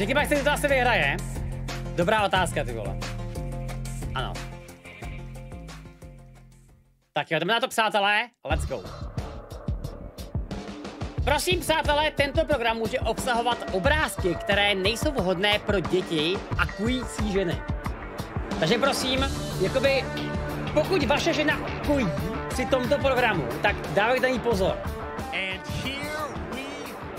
Čeky, jak se to asi vyhraje? Dobrá otázka, ty vole. Ano. Tak jo, jdeme na to, přátelé. Let's go. Prosím, přátelé, tento program může obsahovat obrázky, které nejsou vhodné pro děti a kující ženy. Takže prosím, jakoby, pokud vaše žena kují při tomto programu, tak dávejte ní pozor. And here we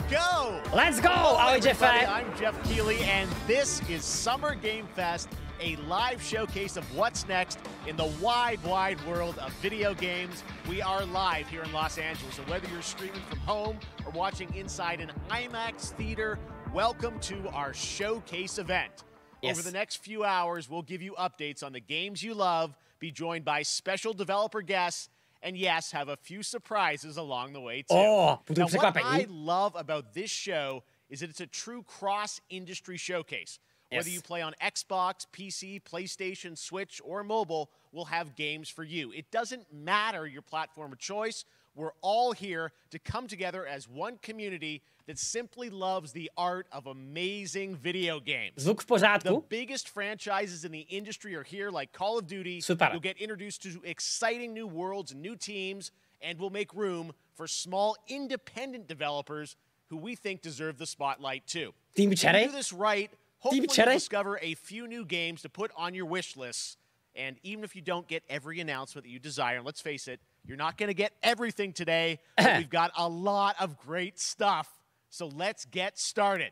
go! Let's go, ahoj Jeffe! I'm Jeff Keighley, and this is Summer Game Fest, a live showcase of what's next in the wide, wide world of video games. We are live here in Los Angeles, so whether you're streaming from home or watching inside an IMAX theater, welcome to our showcase event. Yes. Over the next few hours, we'll give you updates on the games you love, be joined by special developer guests, and yes, have a few surprises along the way too. Oh, now, what I love about this show is that it's a true cross-industry showcase. Whether you play on Xbox, PC, PlayStation, Switch, or mobile, we'll have games for you. It doesn't matter your platform of choice. We're all here to come together as one community that simply loves the art of amazing video games. Zvuk v pořádku? The biggest franchises in the industry are here, like Call of Duty. Super. You'll get introduced to exciting new worlds and new teams, and we'll make room for small independent developers who we think deserve the spotlight too. Team If you Cherry? do this right, hopefully you'll discover a few new games to put on your wish lists. And even if you don't get every announcement that you desire, and let's face it, you're not going to get everything today, but we've got a lot of great stuff. So let's get started.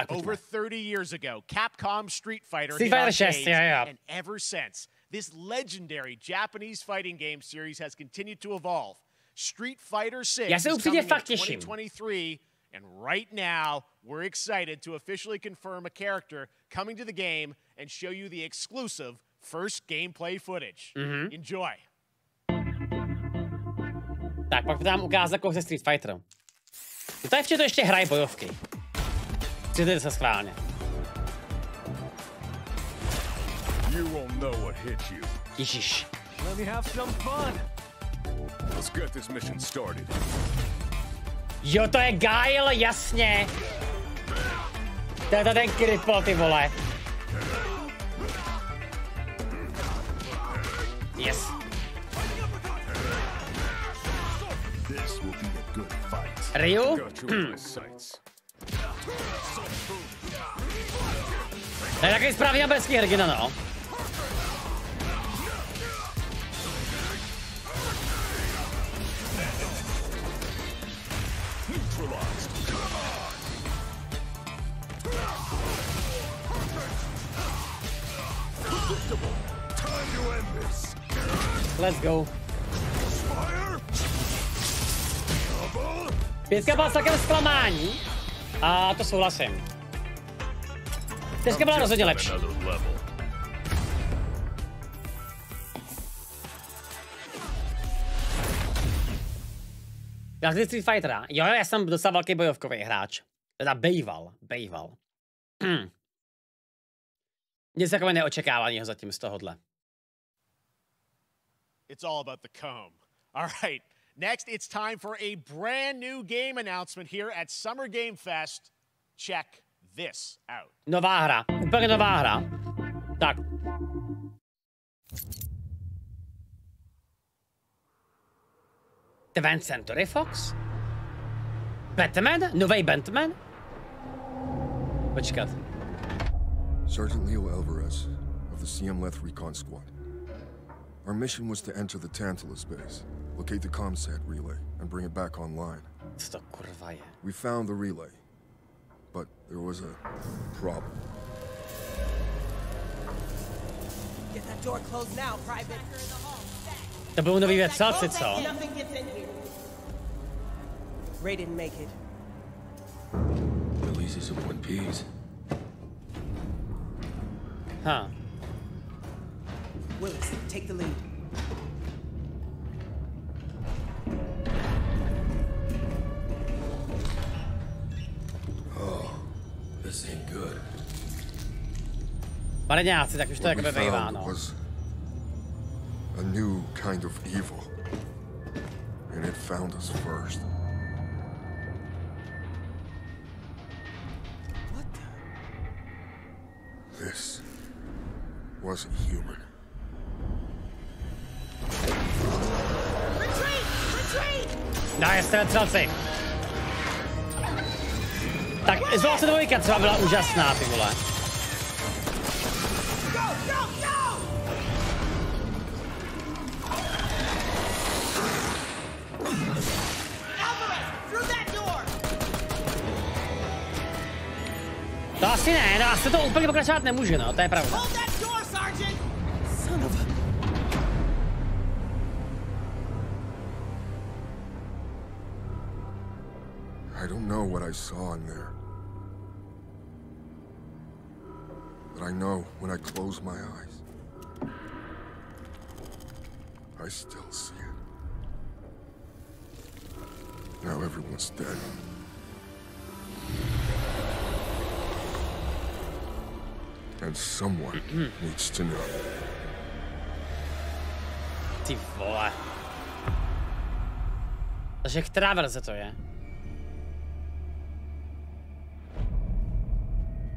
Over 30 years ago, Capcom Street Fighter hit arcades, and ever since, this legendary Japanese fighting game series has continued to evolve. Street Fighter 6 is coming in 2023, and right now, we're excited to officially confirm a character coming to the game and show you the exclusive first gameplay footage. Enjoy. Tak, pak tam ukázat jako ze Street Fighteru. Tady včetně to ještě hraje bojovky. Přijďte se schválně. Ježiš. Let me have some fun. Let's get this mission started. Jo, to je Guile, jasně. To je to ten kripl, ty vole. Yes. Ryu? To je takový správný jableský hrdina, no. Let's go. Pětka byla celkem zklamání. A to souhlasím. Teďka byla rozhodně lepší. Já chci Street Fightera. Jo, já jsem docela velký bojovkový hráč. Teda bejval. Nic takové neočekávaného zatím z tohohle. It's all about the comb. All right, next it's time for a brand new game announcement here at Summer Game Fest. Check this out. Nová hra, úplně nová hra. Tak. Advanced Century Fox? Batman? Nový Batman? Počkat. Sergeant Leo Alvarez of the CM Leth Recon Squad. Our mission was to enter the Tantalus base, locate the ComSat relay, and bring it back online. Co to kurva je? We found the relay, but there was a problem. Get that door closed now, Private. To byl nový věcalci, co? Ray didn't make it. At least he's in one piece. Huh. Willis, take the lead. Oh, this ain't good. Pareňáci, tak už to jakoby bývá, no. A new kind of evil. And it found us first. What wasn't human. Retreat! Retreat! Daj, střelci. Tak Izolace 2 třeba byla úžasná, ty vole. Go, go, go! Alvarez, through that door! To asi ne, no asi to úplně pokračovat nemůže, no, to je pravda. Hold that door, Sergeant! Son of a... I don't know what I saw in there. But I know when I close my eyes, I still see it. Now everyone's dead. And someone needs to know. Ty vole. Takže která verze to je?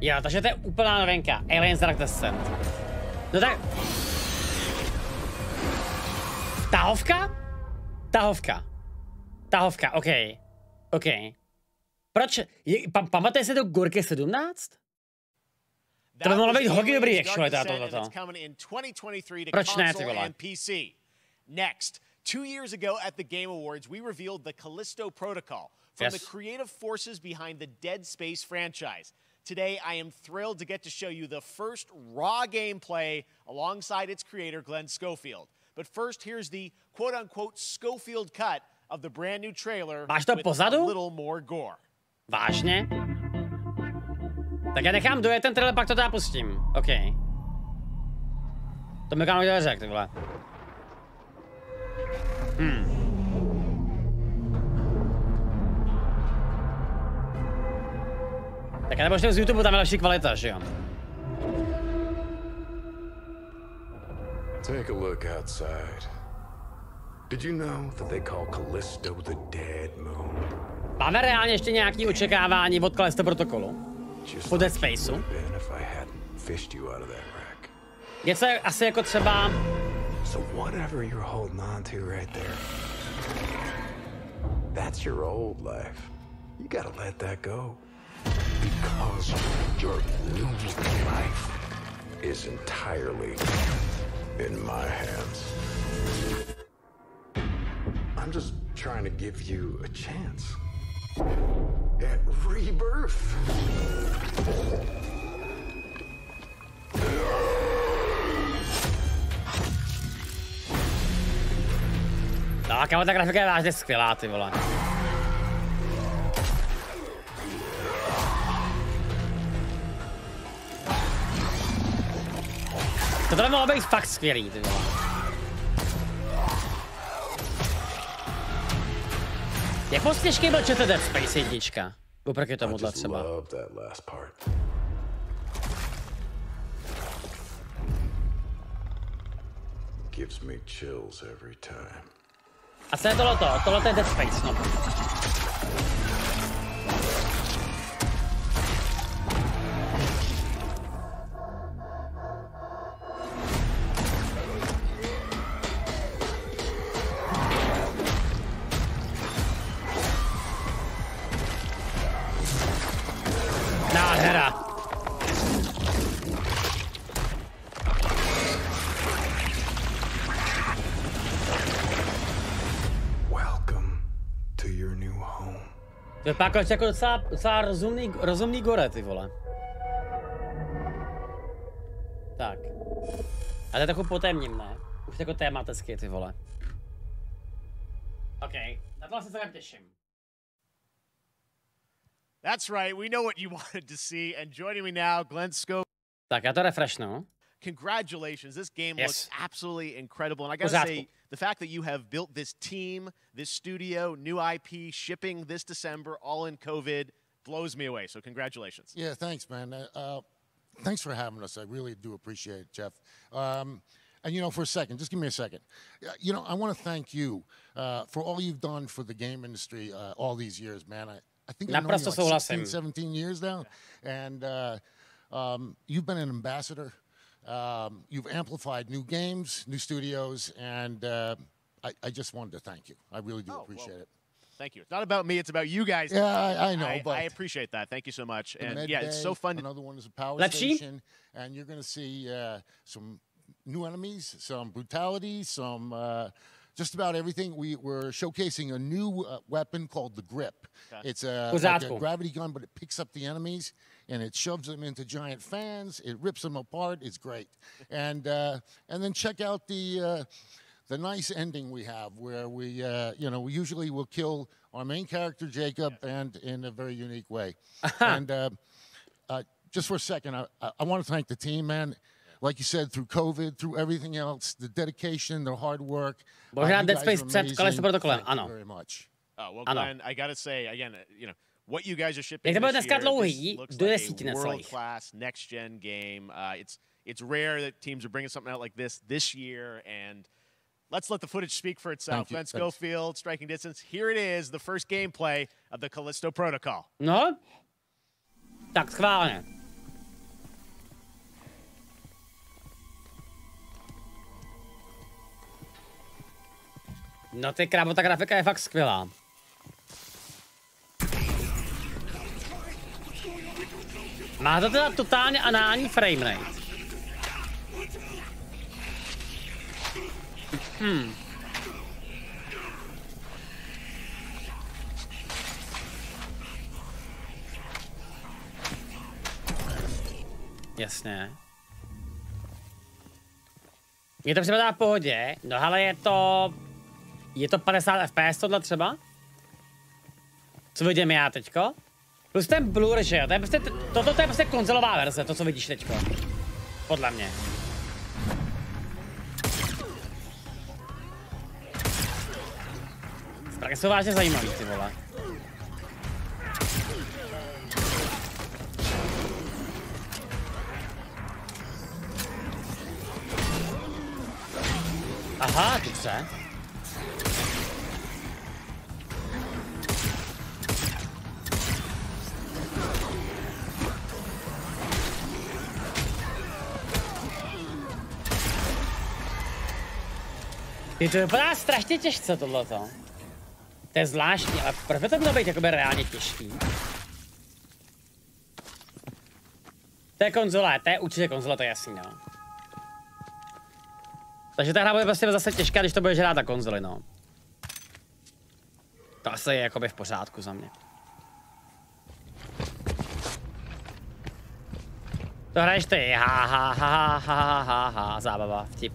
Jo, takže to je úplná novinka. Aliens Dark Descent. No tak... Tahovka, OK. Proč? Pamatuješ si to Gorky 17? To by mohlo být hodně dobrý, actually, toto. Proč ne, ty vole? Next, 2 years ago at the Game Awards, we revealed the Callisto Protocol from the creative forces behind the Dead Space franchise. Today, I am thrilled to get to show you the first raw gameplay alongside its creator, Glenn Schofield. But first, here's the quote-unquote Schofield cut of the brand new trailer Máš to with pozadu? a little more gore. Vážně? Tak já nechám dojet ten trailer, pak to teda pustím. OK. To mi kámo řekl, ty vole. Tak já nebo z YouTube, tam je lepší kvalita, že jo? Take a look outside. Did you know that they call Callisto the Dead Moon? Máme reálně ještě nějaké očekávání od Callisto protokolu? Po Dead Spaceu? Něco asi jako třeba... So whatever you're holding on to right there, that's your old life. You gotta let that go. Because your new life is entirely in my hands. I'm just trying to give you a chance at rebirth. No, kámo, ta grafika je vážně skvělá, ty vole. Tohle mohlo být fakt skvělý, ty vole. Jak moc těžký byl četl Dead Space 1? Oproti tomuhle třeba. Gives me chills every time. A co je tohleto? Tohle je Dead Space, no. Nádhera. To je pak jako docela rozumný gore, ty vole. Tak. A to je trochu potemním, ne? Už jako tématicky, ty vole. OK, na tohle se tak těším. That's right, we know what you wanted to see, and joining me now, Glenn Schofield. Tak já to refreshnu. Congratulations, this game looks absolutely incredible, and I gotta say, the fact that you have built this team, this studio, new IP, shipping this December, all in COVID, blows me away, so congratulations. Yeah, thanks, man. Thanks for having us. I really do appreciate it, Jeff. And, you know, for a second, just give me a second. You know, I want to thank you for all you've done for the game industry all these years, man. I think I've known you like 16, 17 years now. And you've been an ambassador You've amplified new games, new studios, and I just wanted to thank you. I really do appreciate it. Thank you. It's not about me. It's about you guys. Yeah, I know, but I appreciate that. Thank you so much. And yeah, it's so fun. Another one is a power Let's see. station, and you're going to see some new enemies, some brutality, some just about everything. We're showcasing a new weapon called the Grip. Okay. It's like a gravity gun, but it picks up the enemies and it shoves them into giant fans. It rips them apart. It's great. And then check out the nice ending we have, where we we usually will kill our main character Jacob, and in a very unique way. And just for a second, I want to thank the team, man. Like you said, through COVID, through everything else, the dedication, the hard work. Dead Space před Kalisto protokolem, ano. Very much. Well, Glenn, I gotta say again, what you guys are shipping Jak to bude this dneska year, dlouhý, looks do like desíti a necelých. world-class next-gen game. It's rare that teams are bringing something out like this year, and let's let the footage speak for itself. Glenn Schofield, Striking Distance. Here it is, the first gameplay of the Callisto Protocol. No, tak schválně. No ty krávo, ta grafika je fakt skvělá. Má to teda totálně anální framerate. Jasně. Je to připadá v pohodě, no ale je to 50 FPS tohle třeba? Co vidím já teďko? Plus ten blur, že jo, to je prostě, toto je prostě konzolová verze, to co vidíš teďko. Podle mě. Zprávy jsou vážně zajímavý, ty vole. Aha, dobře. To vypadá strašně těžce tohleto. To je zvláštní, ale proč by to mělo být jakoby reálně těžký? To je konzole, to je určitě konzole, to je jasný, no. Takže ta hra bude prostě zase těžká, když to budeš hrát na konzoli, no. To asi je jakoby v pořádku za mě. To hraješ ty, ha, zábava, vtip.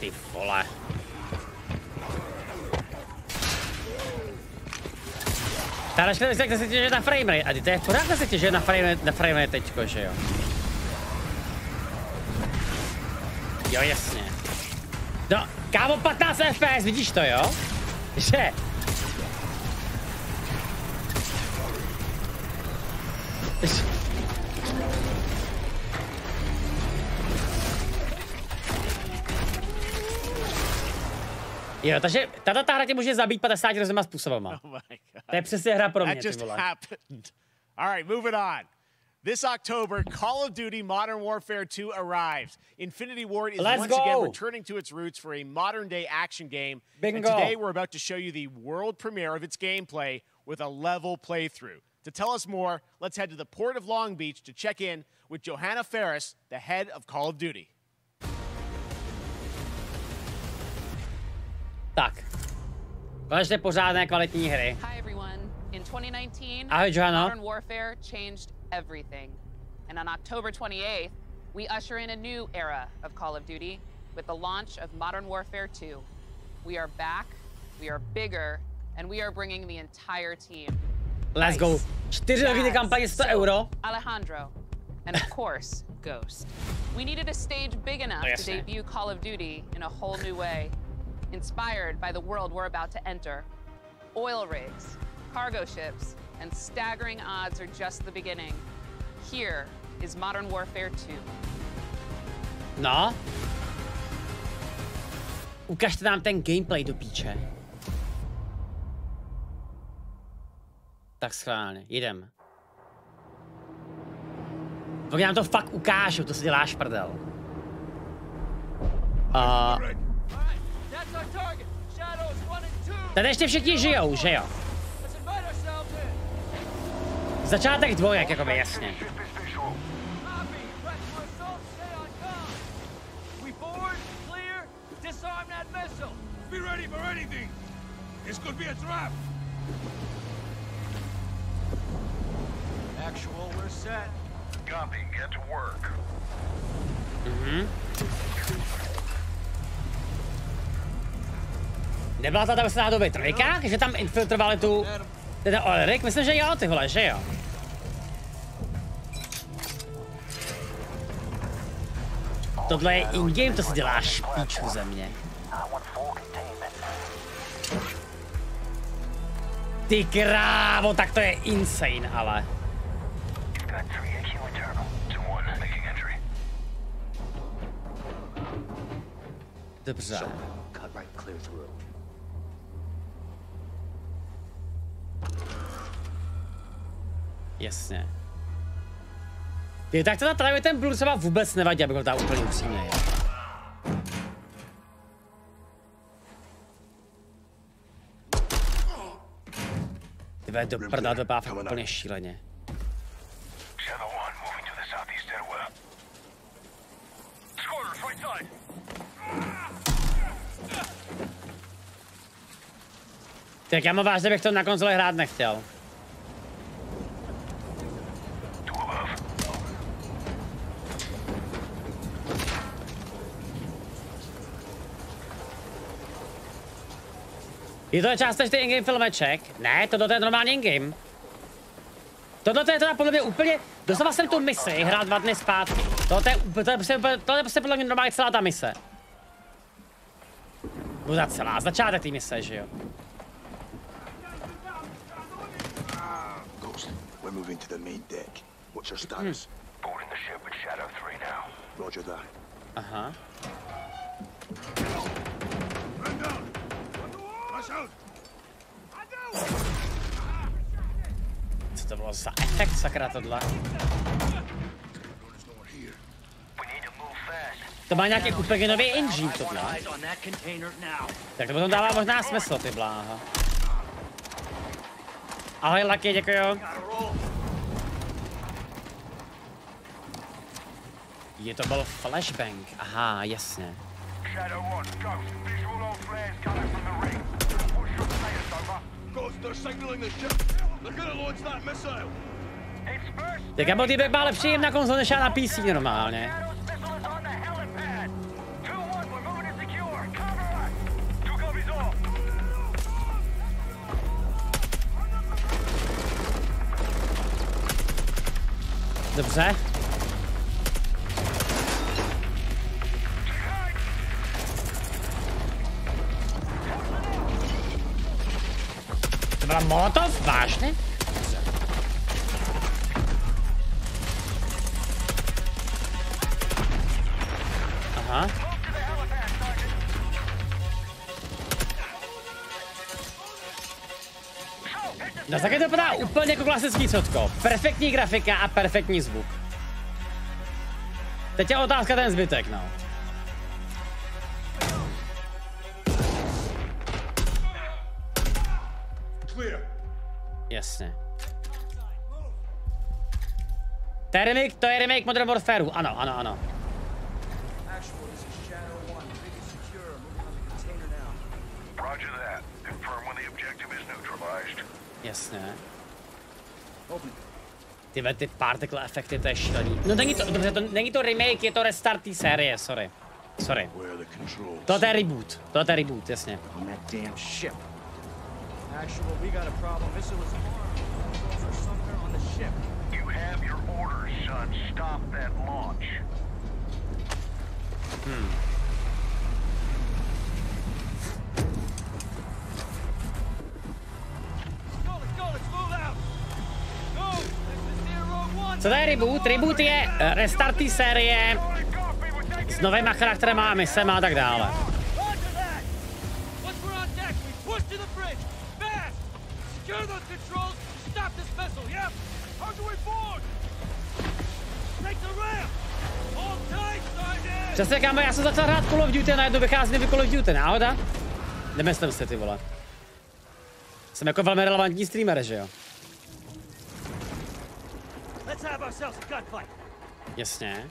Ty vole. Tady se těží na framerate, a to je pořád se těží na framerate teďko, že jo? Jo, jasně. No, kámo, 15 FPS, vidíš to, jo? Že? Jo, takže tato hra tě může zabít 50 různýma způsobama. Oh my God. To je přesně hra pro mě, That ty just vole. happened. All right, moving on. This October, Call of Duty Modern Warfare 2 arrives. Infinity Ward is once again returning to its roots for a modern-day action game. Bingo. And today we're about to show you the world premiere of its gameplay with a level playthrough. To tell us more, let's head to the port of Long Beach to check in with Johanna Ferris, the head of Call of Duty. Tak. Konečně pořádné kvalitní hry. Hi everyone. In 2019, Ahoj, Johanna. Modern Warfare changed everything. And on October 28th, we usher in a new era of Call of Duty with the launch of Modern Warfare 2. We are back, we are bigger, and we are bringing the entire team. Let's go. 4 roky kampaně 100 euro. Alejandro, and of course, Ghost. We needed a stage big enough to debut Call of Duty in a whole new way, inspired by the world we're about to enter. Oil rigs, cargo ships, and staggering odds are just the beginning. Here is Modern Warfare 2. No. Ukažte nám ten gameplay do píče. Tak schválně, jdem. Pokud nám to fakt ukážu, to si děláš prdel. Tady ještě všichni žijou, že jo? Začátek dvojek, jakoby, jasně. Nebyla to tam snad doby trojka, že tam infiltrovali tu... Ten Ulrich? Myslím, že jo, ty vole, že jo. Tohle je in-game, to si děláš píču ze mě. Ty krávo, tak to je insane, ale. Dobře. Jasně. Ty, tak teda právě ten blur třeba vůbec nevadí, abych ho dal úplně upřímně. Ty vole, do prdala to vypadá fakt úplně šíleně. Tak já mám vážně, bych to na konzole hrát nechtěl. Je to částečný in-game filmeček? Ne, tohle je normální in-game. Tohle je teda podle mě úplně... Dostal jsem tu misi, hrát 2 dny zpátky. Tohle je prostě podle mě normálně celá ta mise. Bude celá, začátek té mise, že jo? Ghost, we're moving to the main deck. What's your status? Boarding the ship with Shadow 3 now. Roger that. Aha. Co to bylo za efekt, sakra, tohle? To má nějaký úplně nový engine, tohle. Tak to potom dává možná smysl, ty bláha. Ahoj, Lucky, děkuju. Je to byl flashbang, aha, jasně. Tak Abo týbek má lepší na konzoli než já na PC normálně. Dobře. To byla Molotov? Vážně? Aha. No taky to vypadá úplně jako klasický cotko. Perfektní grafika a perfektní zvuk. Teď je otázka ten zbytek, no. Jasně. To je remake Modern Warfareu, ano, ano, ano. Jasně. Ty particle efekty, to je šílený. No není to, dobře, není to remake, je to restart té série, sorry. Sorry. To je reboot, jasně. Co to je reboot? Reboot je restart té série s novýma charakterama a misema a tak dále. Secure those controls. Stop this missile. Yep. How's the way forward? Take the ramp. Hold tight, Sergeant. Přesně, kámo, já jsem začal hrát Call of Duty a najednou vychází nový Call of Duty, náhoda? Nemyslím si, ty vole. Jsem jako velmi relevantní streamer, že jo? Let's have ourselves a gunfight. Jasně.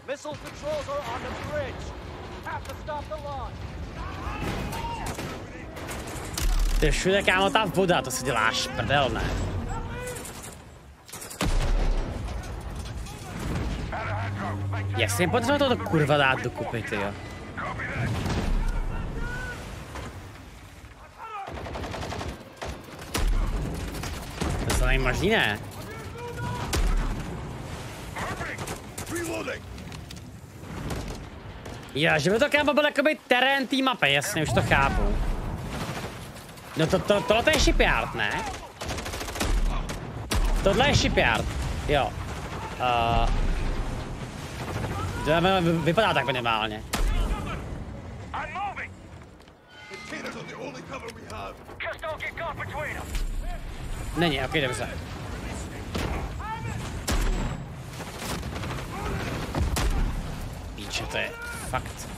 Missile controls are on the bridge. Have to stop the launch. To je všude, kámo, ta voda, to si děláš prdel, ne? Jak si jim potřeba to kurva dát dokupy, tyjo? To není možný, ne? Jo, že by to kámo byl jakoby terén té mapy, jasně, už to chápu. No tohle je shipyard, ne? Tohle je shipyard, jo. Vypadá tak minimálně. Není, ok, dobře. Píče, to je fakt.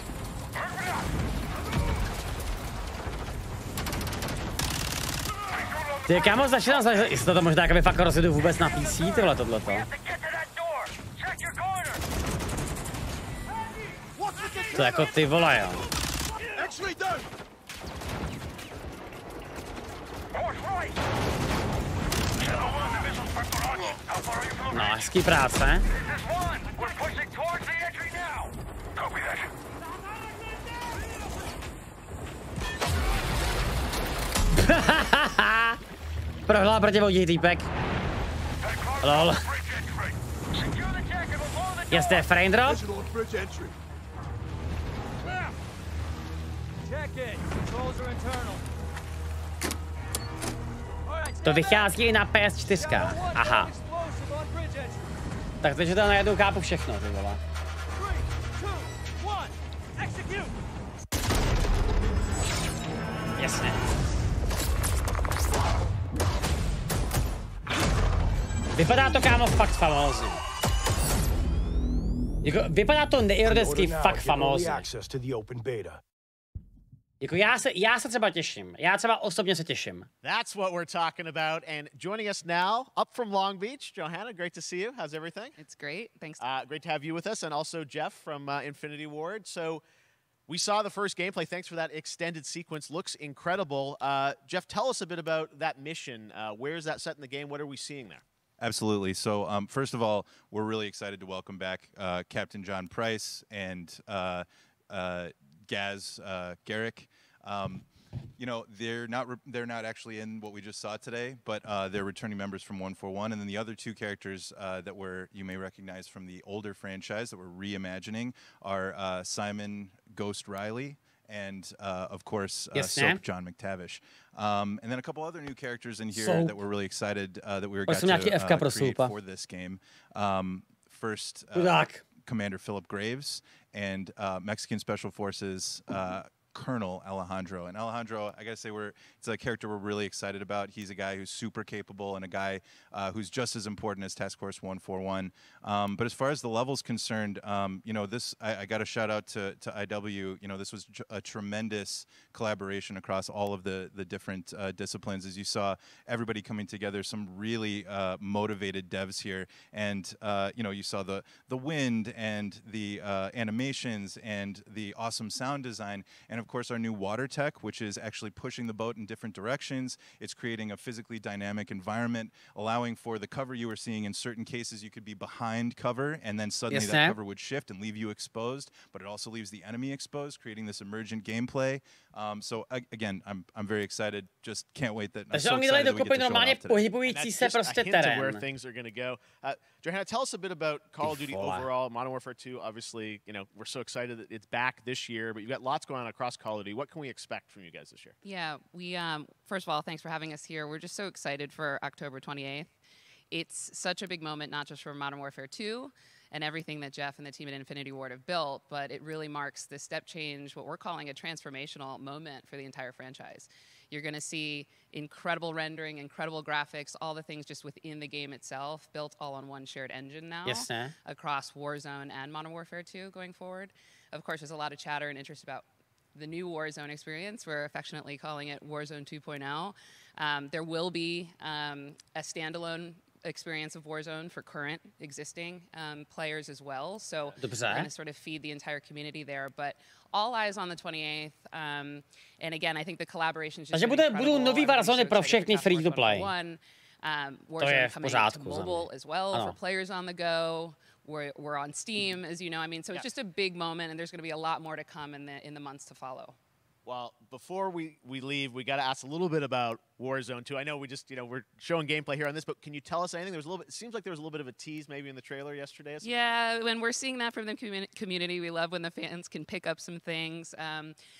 Ty kámo, začínám jestli to možná jakoby fakt rozjedu vůbec na PC, tyhle tohleto. To jako ty vole, jo. No, hezký práce. Prohlá protivodí týpek. Lol. Jestli je frame drop? To vychází i na PS4. Aha. Tak takže tam najednou chápu všechno, ty vole. Jasně. Vypadá to, kámo, fakt famózně. Jako, vypadá to neironicky fakt famózně. Jako já se třeba těším. Já třeba osobně se těším. That's what we're talking about. And joining us now, up from Long Beach, Johanna, great to see you. How's everything? It's great. Thanks. Great to have you with us, and also Jeff from Infinity Ward. So we saw the first gameplay. Thanks for that extended sequence. Looks incredible. Jeff, tell us a bit about that mission. Where is that set in the game? What are we seeing there? Absolutely. So first of all, we're really excited to welcome back Captain John Price and Gaz Garrick. You know, they're not actually in what we just saw today, but they're returning members from 141, and then the other two characters that you may recognize from the older franchise that we're reimagining are Simon Ghost Riley and of course Soap John McTavish, and then a couple other new characters in here that we're really excited that we got to create for this game. First, Commander Philip Graves and Mexican Special Forces Colonel Alejandro. And Alejandro, I gotta say, it's a character we're really excited about. He's a guy who's super capable and a guy who's just as important as Task Force 141. But as far as the level's concerned, you know, I got a shout out to IW. You know, this was a tremendous collaboration across all of the different disciplines. As you saw, everybody coming together, some really motivated devs here. And, you know, you saw the wind and the animations and the awesome sound design. And of course, our new water tech, which is actually pushing the boat in different directions. It's creating a physically dynamic environment, allowing for the cover you were seeing. In certain cases, you could be behind cover, and then suddenly that cover would shift and leave you exposed. But it also leaves the enemy exposed, creating this emergent gameplay. So again, I'm very excited. Just can't wait that. I'm so excited that we get to show it off today. That's just where things are going to go. Johanna, tell us a bit about Call of Duty overall. Modern Warfare 2, obviously, you know, we're so excited that it's back this year, but you've got lots going on across Call of Duty. What can we expect from you guys this year? Yeah, we first of all, thanks for having us here. We're just so excited for October 28th. It's such a big moment, not just for Modern Warfare 2 and everything that Jeff and the team at Infinity Ward have built, but it really marks the step change, what we're calling a transformational moment for the entire franchise. You're going to see incredible rendering, incredible graphics, all the things just within the game itself, built all on one shared engine now across Warzone and Modern Warfare 2 going forward. Of course, there's a lot of chatter and interest about the new Warzone experience. We're affectionately calling it Warzone 2.0. There will be a standalone experience of Warzone for current existing players as well. So we're going to sort of feed the entire community there. But all eyes on the 28th. And again, I think the collaboration is just budou nový Warzone pro všechny free to play. Warzone coming to mobile as well for players on the go. We're on Steam, as you know. I mean, so it's just a big moment, and there's going to be a lot more to come in the months to follow. Well, before we leave, we got to ask a little bit about Warzone 2. I know we just, we're showing gameplay here on this, but can you tell us anything? There's a little bit. It seems like there was a little bit of a tease maybe in the trailer yesterday. Yeah, when we're seeing that from the community, we love when the fans can pick up some things,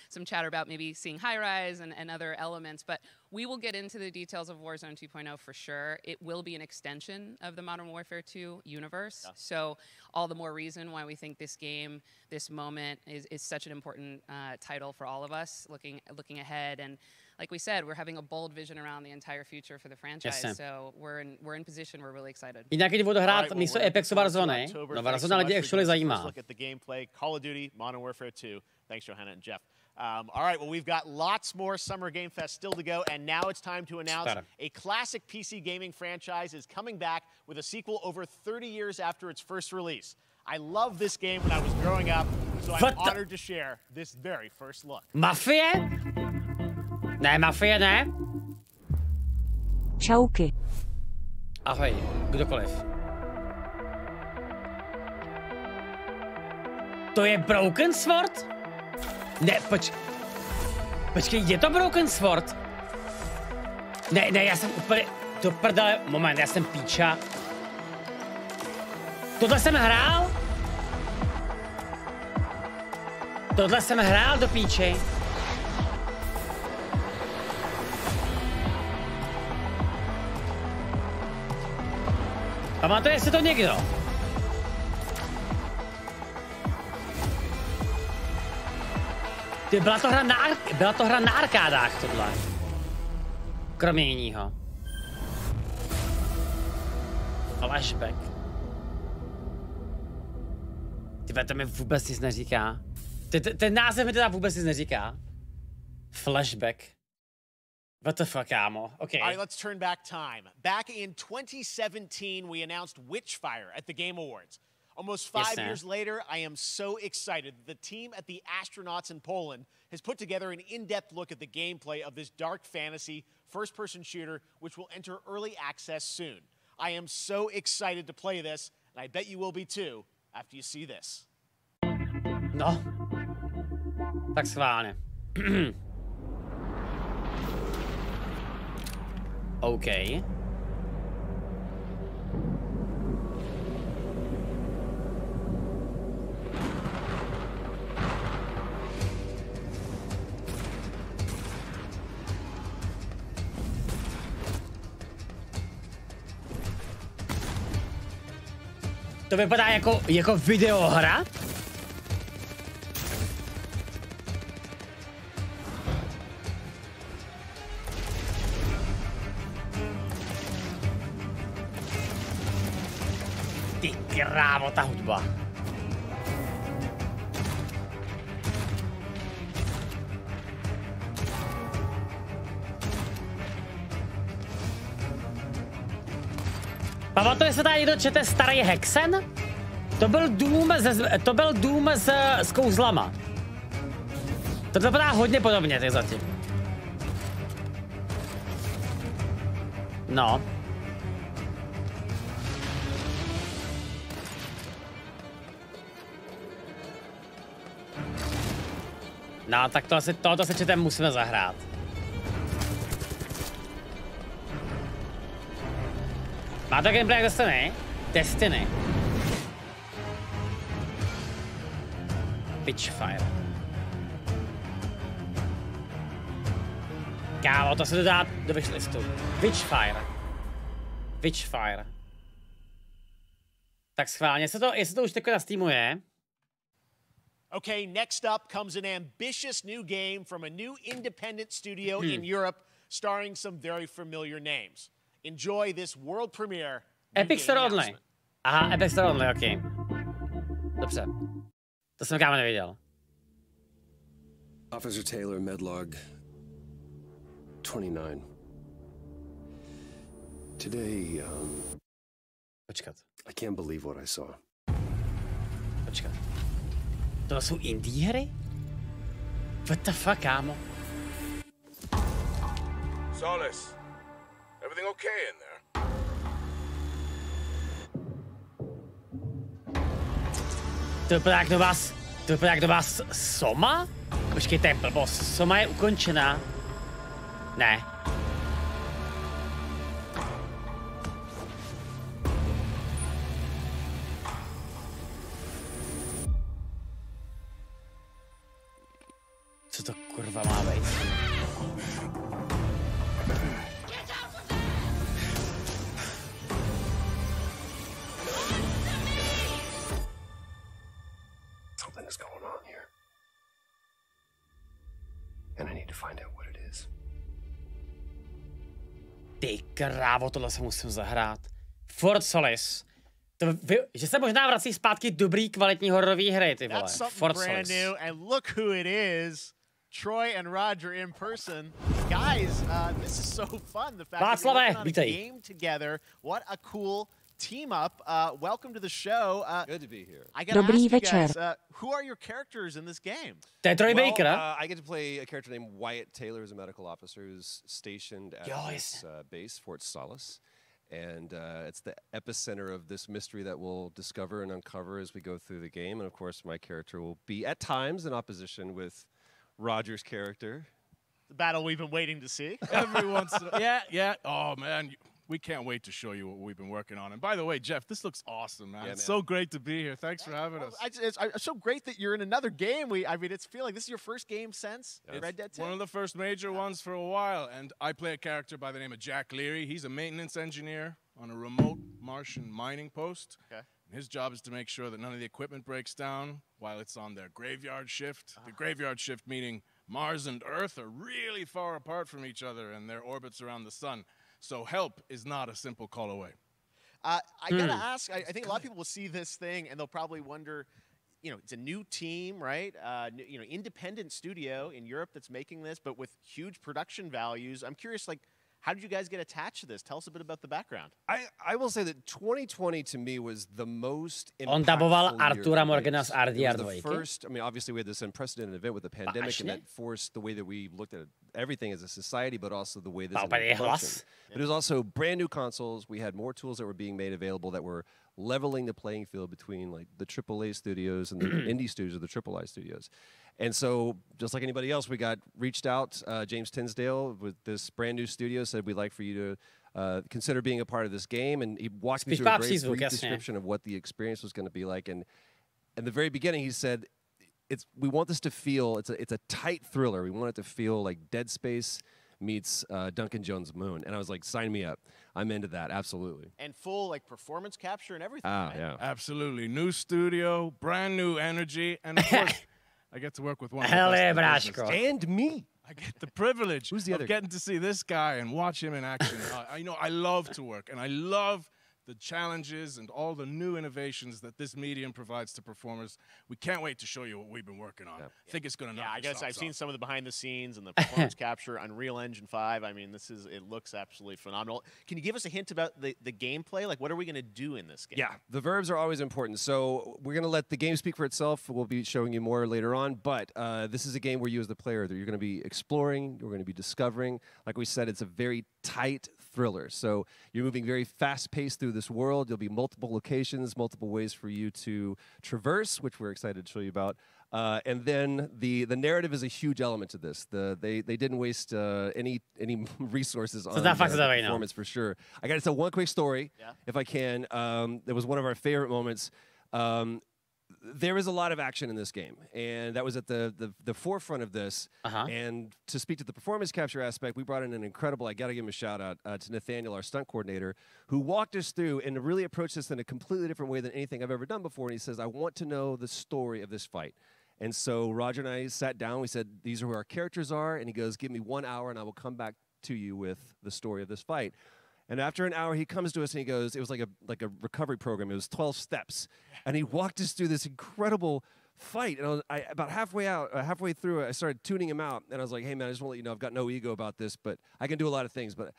some chatter about maybe seeing high-rise and other elements. But we will get into the details of Warzone 2.0 for sure. It will be an extension of the Modern Warfare 2 universe. Yeah. So all the more reason why we think this game, this moment, is such an important title for all of us looking ahead. And like we said, we're having a bold vision around the entire future for the franchise. So we're in position. We're really excited. Jinak když budu hrát místo Apexu Warzone, no Warzone lidi actually zajímá. Look at the gameplay, Call of Duty, Modern Warfare 2. Thanks, Johanna and Jeff. All right, well, we've got lots more Summer Game Fest still to go, and now it's time to announce a classic PC gaming franchise is coming back with a sequel over 30 years after its first release. I loved this game when I was growing up, so I'm honored to share this very first look. Mafie? Ne, Mafie ne. Čauky. Ahoj, kdokoliv. To je Broken Sword? Ne, počkej, je to Broken Sword? Ne, já jsem úplně, do prdele, moment, já jsem píča. Tohle jsem hrál? Tohle jsem hrál do píči. Pamatuje si to někdo? Ty, byla to hra na arkádách tohle. Kromě jiného. Flashback. Tyhle, to mi vůbec nic neříká. Ten název mi teda vůbec nic neříká. Flashback. What the fuck, kámo? Okay. All right, let's turn back time. Back in 2017, we announced Witchfire at the Game Awards. Almost 5 years later, I am so excited that the team at the Astronauts in Poland has put together an in-depth look at the gameplay of this dark fantasy first-person shooter, which will enter early access soon. I am so excited to play this, and I bet you will be too after you see this. No. Tak schválně. OK. To vypadá jako videohra? Ty krávo, ta hudba. Pamatuje se tady někdo, čete starý Hexen? To byl dům s kouzlama. To vypadá hodně podobně, ty zatím. No. No, tak tohoto se četem musíme zahrát. Má to gameplay jak Destiny. Witchfire. Kámo, to se dodá do wishlistu. Witchfire. Tak schválně, jestli to už takhle na Steamu je. Okay, next up comes an ambitious new game from a new independent studio in Europe, starring some very familiar names. Enjoy this world premiere. Epic Store Online. Aha, Epic Store Online, ok. Dobře. To jsem kámo neviděl. Officer Taylor, Medlog 29. Today, Počkat. I can't believe what I saw. Počkat. To jsou indie hry? What the fuck, kámo? Solis, everything okay in there? To vypadá jak nová Soma? Počkej, to je blbost. Soma je ukončená. Ne. Co to kurva má být? Something is going on here. And I need to find out what it is. Ty krávo, tohle se musím zahrát. Fort Solis. Že se možná vrací zpátky dobrý, kvalitní hororový hry, ty vole. Fort brand Solis. new, and look who it is. Troy and Roger in person. Guys, this is so fun. The fact that you're working on a game together. What a cool team up. Welcome to the show. Good to be here. I gotta ask you guys, who are your characters in this game? Troy Baker, I get to play a character named Wyatt Taylor, who's a medical officer who's stationed at this base, Fort Solis. And it's the epicenter of this mystery that we'll discover and uncover as we go through the game. And of course, my character will be at times in opposition with Roger's character. The battle we've been waiting to see. Every once in a yeah. Oh, man. We can't wait to show you what we've been working on. And by the way, Jeff, this looks awesome, man. It's so great to be here. Thanks for having us. It's so great that you're in another game. I mean, it's feeling this is your first game since Red Dead 2. One of the first major ones for a while. And I play a character by the name of Jack Leary. He's a maintenance engineer on a remote Martian mining post. Okay. And his job is to make sure that none of the equipment breaks down while it's on their graveyard shift. The graveyard shift meaning Mars and Earth are really far apart from each other and their orbits around the sun. So help is not a simple call away. I gotta ask, I think a lot of people will see this thing and they'll probably wonder, you know, it's a new team, right? You know, independent studio in Europe that's making this, but with huge production values. I'm curious, like, how did you guys get attached to this? Tell us a bit about the background. I will say that 2020 to me was the most On daboval Artura Morgana z RDR 2. First, I mean, obviously we had this unprecedented event with the pandemic, and that forced the way that we looked at everything as a society, but also the way this functioned. But it was also brand new consoles. We had more tools that were being made available that were leveling the playing field between like the AAA studios and the indie studios or the AAA studios. And so, just like anybody else, we got reached out. James Tinsdale with this brand new studio said we'd like for you to consider being a part of this game, and he walked me through a very brief description of what the experience was going to be like. And in the very beginning, he said, we want this to feel it's a tight thriller. We want it to feel like Dead Space meets Duncan Jones' Moon. And I was like, sign me up. I'm into that, absolutely. And full like performance capture and everything. Right? Yeah, absolutely. New studio, brand new energy, and of course, I get to work with one of the best and me. I get the privilege of getting to see this guy and watch him in action. I love to work, and I love the challenges and all the new innovations that this medium provides to performers. We can't wait to show you what we've been working on. I think it's going to knock I guess I've seen some of the behind the scenes and the performance capture, Unreal Engine 5. I mean, it looks absolutely phenomenal. Can you give us a hint about the gameplay? Like, what are we going to do in this game? Yeah, the verbs are always important. So we're going to let the game speak for itself. We'll be showing you more later on. But this is a game where you as the player, you're going to be exploring, you're going to be discovering. Like we said, it's a very tight thriller. So you're moving very fast-paced through this world. There'll be multiple locations, multiple ways for you to traverse, which we're excited to show you about. And then the narrative is a huge element to this. They didn't waste any resources on the performance for sure. I got to tell one quick story, if I can. It was one of our favorite moments. There is a lot of action in this game, and that was at the forefront of this. And to speak to the performance capture aspect, we brought in an incredible, I got to give him a shout out to Nathaniel, our stunt coordinator, who walked us through and really approached this in a completely different way than anything I've ever done before. And he says, I want to know the story of this fight. And so Roger and I sat down. We said, these are who our characters are. And he goes, give me 1 hour, and I will come back to you with the story of this fight. And after an hour, he comes to us, and he goes, it was like a recovery program. It was 12 steps. And he walked us through this incredible fight. And about halfway through, I started tuning him out. And I was like, hey, man, I just want to let you know I've got no ego about this, but I can do a lot of things, but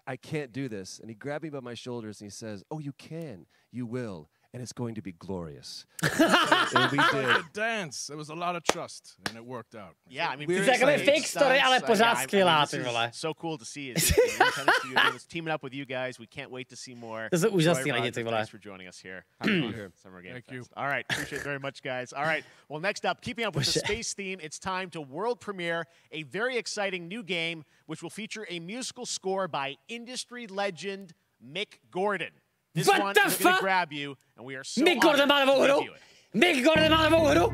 I can't do this. And he grabbed me by my shoulders, and he says, oh, you can. You will. And it's going to be glorious. And we did. A dance. There was a lot of trust, and it worked out. Yeah, I mean, fake story, ale pořád skvělá, ty vole. So cool to see it. Teaming up with you guys. We can't wait to see more. To jsou úžasný lidi, ty vole. Thanks for joining us here. Summer Game Thank you. Fest. All right, appreciate it very much, guys. All right, well, next up, keeping up with the space theme, it's time to world premiere a very exciting new game, which will feature a musical score by industry legend Mick Gordon. This one is going to grab you, and we are so Mick Gordon má novou hru? Mick Gordon má novou hru?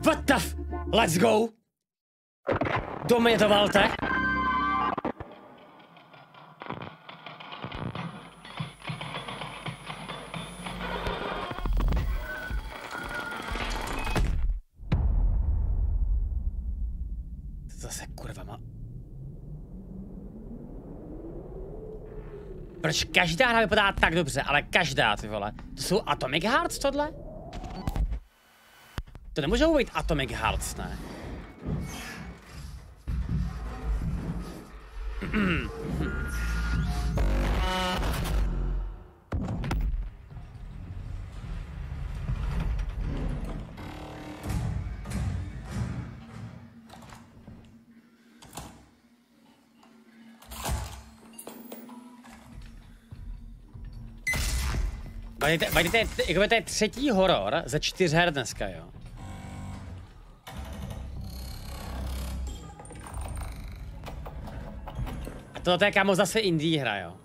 What the f... Let's go. Do mě to valte. Zase kurva má... Proč každá hra vypadá tak dobře, ale každá, ty vole. To jsou Atomic Hearts, tohle? To nemůžou být Atomic Hearts, ne? To je třetí horor ze 4 her dneska, jo. A tohle je kámo zase indie hra, jo.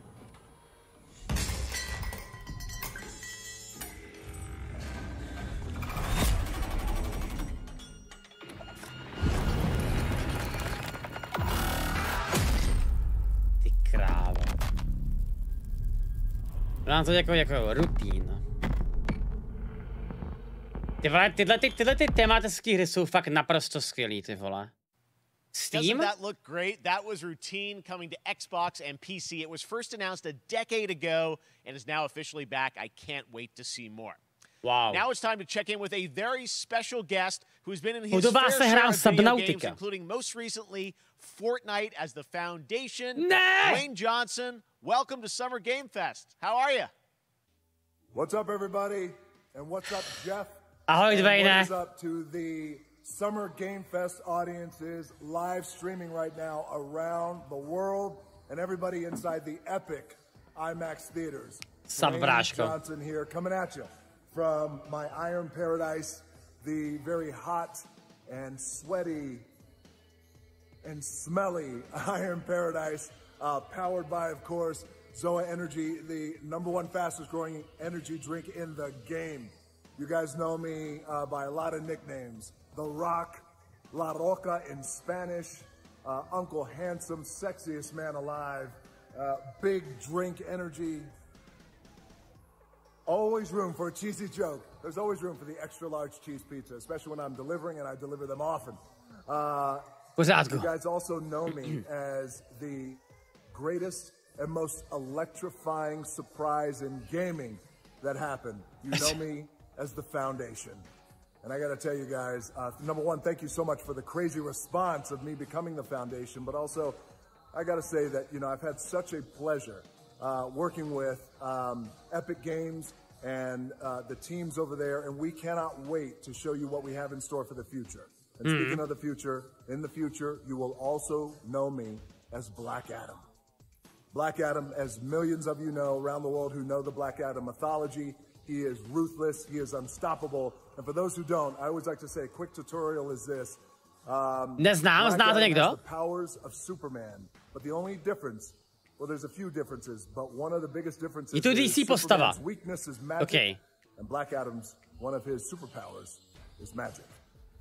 Ty krávo. Mám to jako rutín. Ty vole, tyhle tematické hry jsou fakt naprosto skvělý, ty vole. Steam? Doesn't that look great? That was Routine coming to Xbox and PC. It was first announced a decade ago and is now officially back. I can't wait to see more. Wow. Now it's time to check in with a very special guest who's been in his fair share of video games, including most recently Fortnite as the Foundation. Dwayne Johnson, welcome to Summer Game Fest. How are you? What's up, everybody? And what's up, Jeff? Ahoy, Dwayne. What is up to the Summer Game Fest audiences live streaming right now around the world and everybody inside the epic IMAX theaters. Dwayne Johnson here, coming at you from my Iron Paradise, the very hot and sweaty and smelly Iron Paradise, powered by, of course, Zoa Energy, the #1 fastest growing energy drink in the game. You guys know me by a lot of nicknames. The Rock, La Roca in Spanish, Uncle Handsome, sexiest man alive, big drink energy. Always room for a cheesy joke. There's always room for the extra large cheese pizza, especially when I'm delivering, and I deliver them often. You guys also know me as the greatest and most electrifying surprise in gaming that happened. You know me as the Foundation. And I gotta tell you guys, #1, thank you so much for the crazy response of me becoming the Foundation, but also, I gotta say that, you know, I've had such a pleasure working with Epic Games and the teams over there, and we cannot wait to show you what we have in store for the future. And speaking of the future, in the future, you will also know me as Black Adam. Black Adam, as millions of you know around the world who know the Black Adam mythology, he is ruthless, he is unstoppable. And for those who don't, I always like to say a quick tutorial is this. Neznám, zná to někdo? Has the powers of Superman, but the only difference, well, there's a few differences, but one of the biggest differences is Superman's weakness is magic, and Black Adam's, one of his superpowers is magic.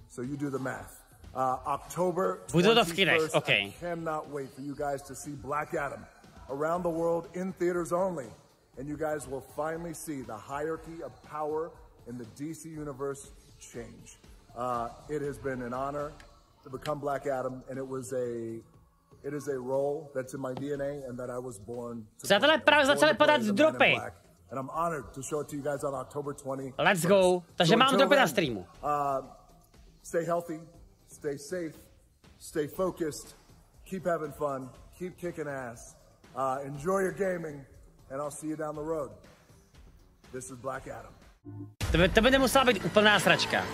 So you do the math. October 21st, I cannot wait for you guys to see Black Adam around the world in theaters only. And you guys will finally see the hierarchy of power in the DC universe change. It has been an honor to become Black Adam, and it is a role that's in my DNA and that I was born to play. Přátelé, právě začali padat dropy. And I'm honored to show it to you guys on October 20th. Let's go. Takže mám dropy na streamu. Stay healthy, stay safe, stay focused, keep having fun, keep kicking ass, enjoy your gaming, and I'll see you down the road. This is Black Adam. To by nemusela být úplná sračka.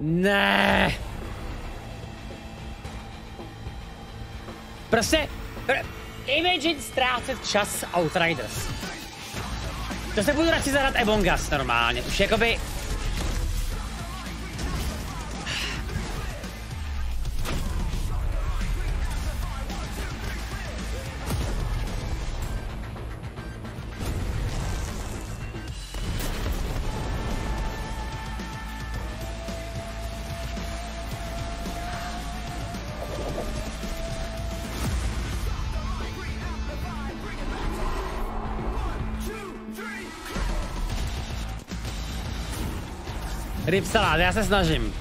Ne. Prostě Imagine ztrácet čas s Outriders. To se budu radši zahrát Among Us normálně. Už jakoby... Rip salát, já se snažím.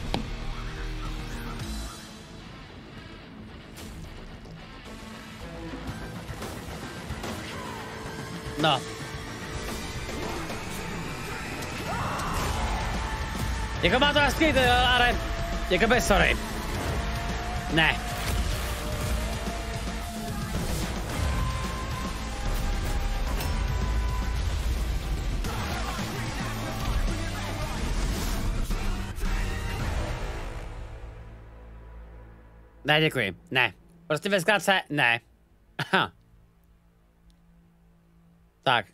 No. Jako má to hezký, ale... Jakoby sorry. Ne. Ne, děkuji. Ne. Prostě ve zkratce ne. Aha. Tak.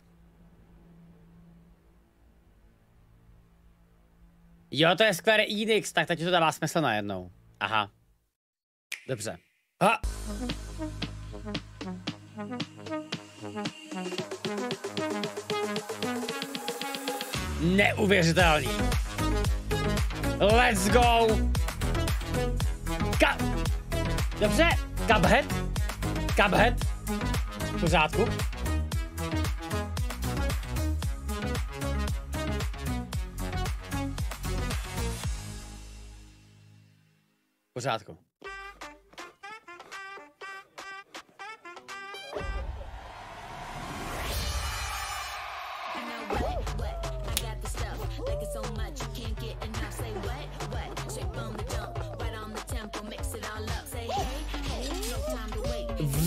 Jo, to je Square Enix, tak teď to dává smysl najednou. Aha. Dobře. Ha. Neuvěřitelný. Let's go. Dobře, Cuphead. Cuphead. V pořádku. V pořádku.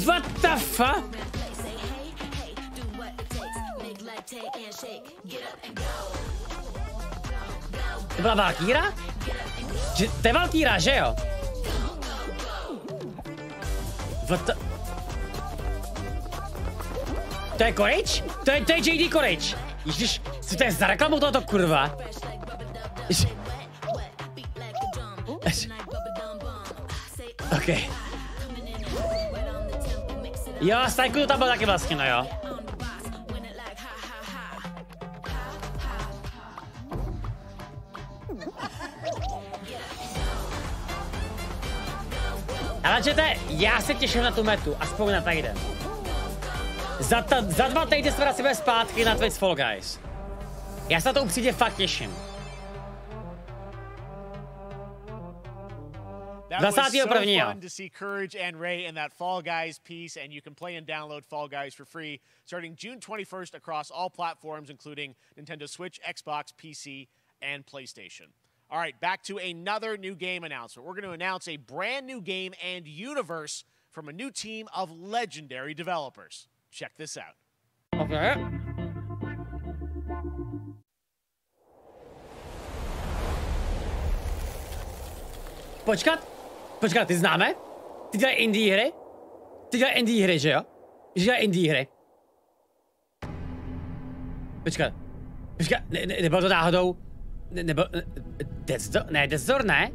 What the fuck? To byla Valkýra? To je Valkýra, že jo? What the... To je Courage? To je JD Courage. Ježiš, co to je za reklamu tohoto kurva? OK. Jo, Psycho tam byl taky vlastně, no jo. Ale čete, já se těším na tu metu, aspoň na týden. Za 2 týdny se vracíme zpátky na Twitch Fall Guys. Já se na to upřímně fakt těším. That was so fun to see Courage and Ray in that Fall Guys piece, and you can play and download Fall Guys for free starting June 21st across all platforms, including Nintendo Switch, Xbox, PC, and PlayStation. All right, back to another new game announcement. We're going to announce a brand new game and universe from a new team of legendary developers. Check this out. Okay. Počkat, ty známe? Ty dělají indie hry? Ty dělají indie hry, že jo? Že dělají indie hry. Počkat, nebylo to náhodou... Nebylo... Death's Door, ne?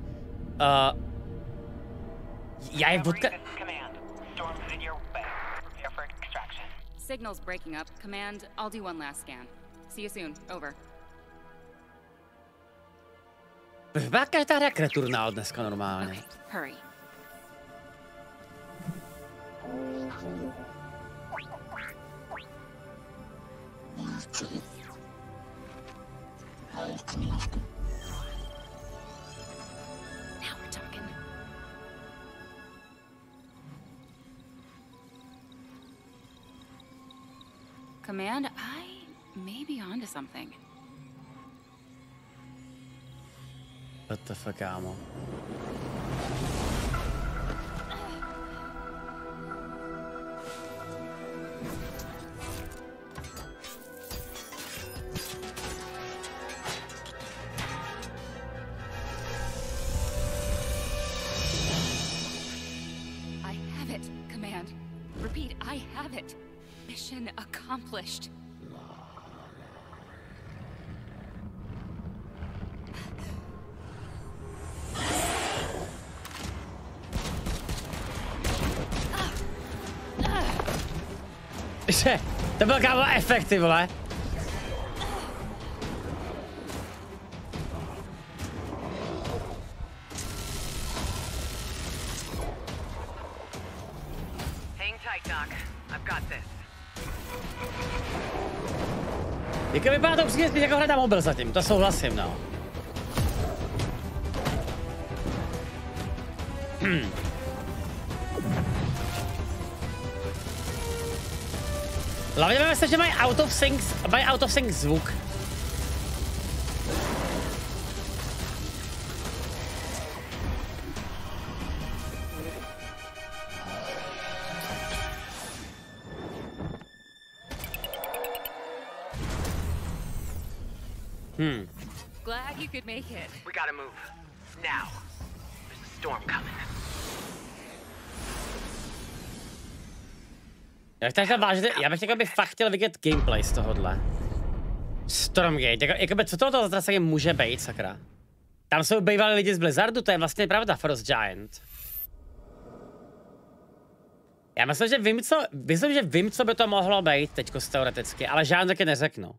Já je vodka... Signal's breaking up. Command, I'll do one last scan. See you soon. Over. Vypadá každá hra kreturná od dneska normálně. Okay, hurry. Now we're talking. Command, I may be onto something. What the fuck, kámo? I have it, Command. Repeat, I have it. Mission accomplished. To byl, kámo, efekt, ty vole. Hang tight, Doc. I've got this. Jak vypadá to upřímně spíš jako hledá mobil zatím, to souhlasím, no. Hlavně mám se, že mají out of sync zvuk. Glad you could make it. We gotta move. Now. There's a storm coming. Já bych by fakt chtěl vidět gameplay z tohohle. Stormgate, jakoby co tohoto zase může být, sakra? Tam jsou bývalí lidi z Blizzardu, to je vlastně pravda, Frost Giant. Já myslím, že vím, co by to mohlo být teďko teoreticky, ale žádný taky neřeknu.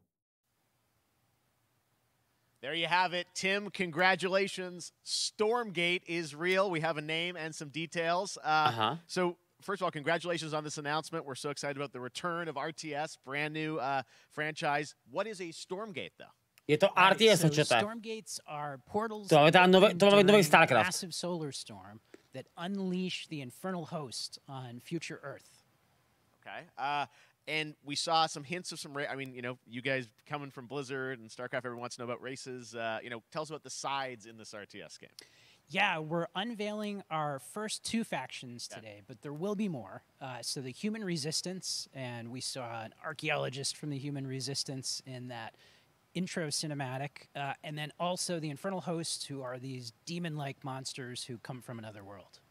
There you have it, Tim. Congratulations. Stormgate is real. We have a name and some details. So, first of all, congratulations on this announcement. We're so excited about the return of RTS, brand new franchise. What is a Stormgate, though? Je to RTS, so Stormgates are portals massive solar storm that unleash the infernal host on future Earth. Okay. And we saw some hints of some, I mean, you know, you guys coming from Blizzard and StarCraft, everyone wants to know about races. You know, tell us about the sides in this RTS game. Yeah, we're unveiling our first 2 factions today, but there will be more. So the Human Resistance, and we saw an archaeologist from the Human Resistance in that intro cinematic, and then also the Infernal Hosts, who are these demon-like monsters who come from another world.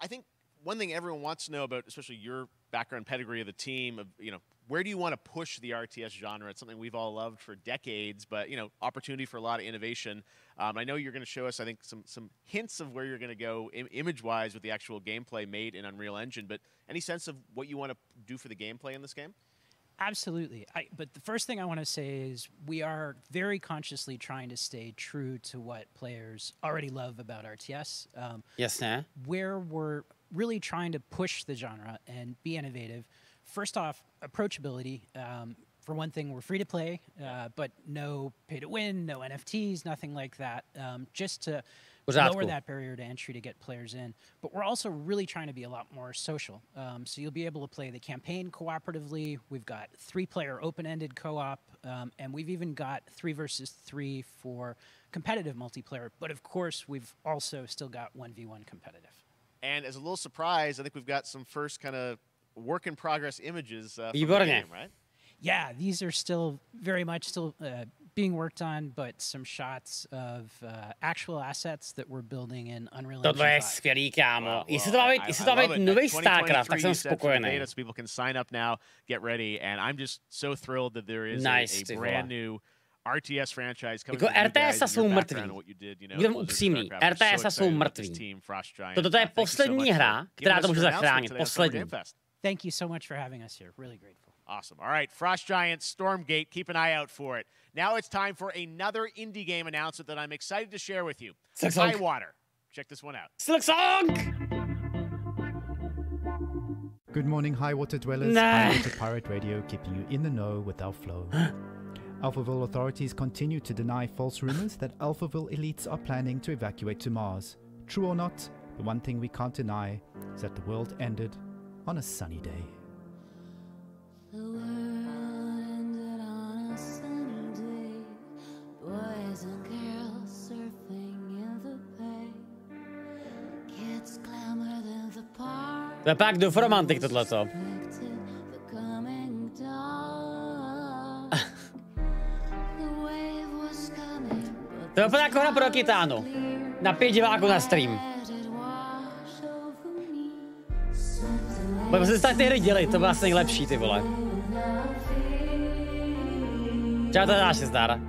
I think one thing everyone wants to know about, especially your background pedigree of the team, of, you know, where do you want to push the RTS genre? It's something we've all loved for decades, but, you know, opportunity for a lot of innovation. I know you're going to show us, I think, some hints of where you're going to go image-wise with the actual gameplay made in Unreal Engine, but any sense of what you want to do for the gameplay in this game? Absolutely. But the first thing I want to say is we are very consciously trying to stay true to what players already love about RTS. Yes, sir. Where we're really trying to push the genre and be innovative. First off, approachability. For one thing, we're free to play, but no pay to win, no NFTs, nothing like that. Just to lower that barrier to entry to get players in. But we're also really trying to be a lot more social. So you'll be able to play the campaign cooperatively. We've got 3-player open-ended co-op, and we've even got 3 versus 3 for competitive multiplayer. But of course, we've also still got 1v1 competitive. And as a little surprise, I think we've got some first kind of work-in-progress images from the game, right? Yeah, these are still very much being worked on, but some shots of actual assets that we're building in Unreal Engine 5. Tohle je skvělý, kámo. Jestli to má být nový StarCraft, tak jsem spokojený. So people can sign up now, get ready, and I'm just so thrilled that there is a brand new RTS franchise coming jako RTS jsou mrtví. Budeme upřímný, RTS jsou mrtví. Toto je poslední hra, která to může zachránit. Poslední. Thank you so much for having us here. Really grateful. Awesome. All right, Frost Giant, Stormgate, keep an eye out for it. Now it's time for another indie game announcement that I'm excited to share with you. Highwater. Check this one out. Silksong! Good morning, Highwater dwellers. Highwater Pirate Radio, keeping you in the know with our flow. Alphaville authorities continue to deny false rumors that Alphaville elites are planning to evacuate to Mars. True or not, the one thing we can't deny is that the world ended on a sunny day. The world ended on a sunny day. Boys and girls surfing in the bay. Kids clamored in the park. To je pak do romantik tohleto. To je úplně jako hra pro kytánu. Na 5 diváků na stream. Budeme se tak ty hry dělit, to bylo asi nejlepší, ty vole. Čau, to dáš, zdar.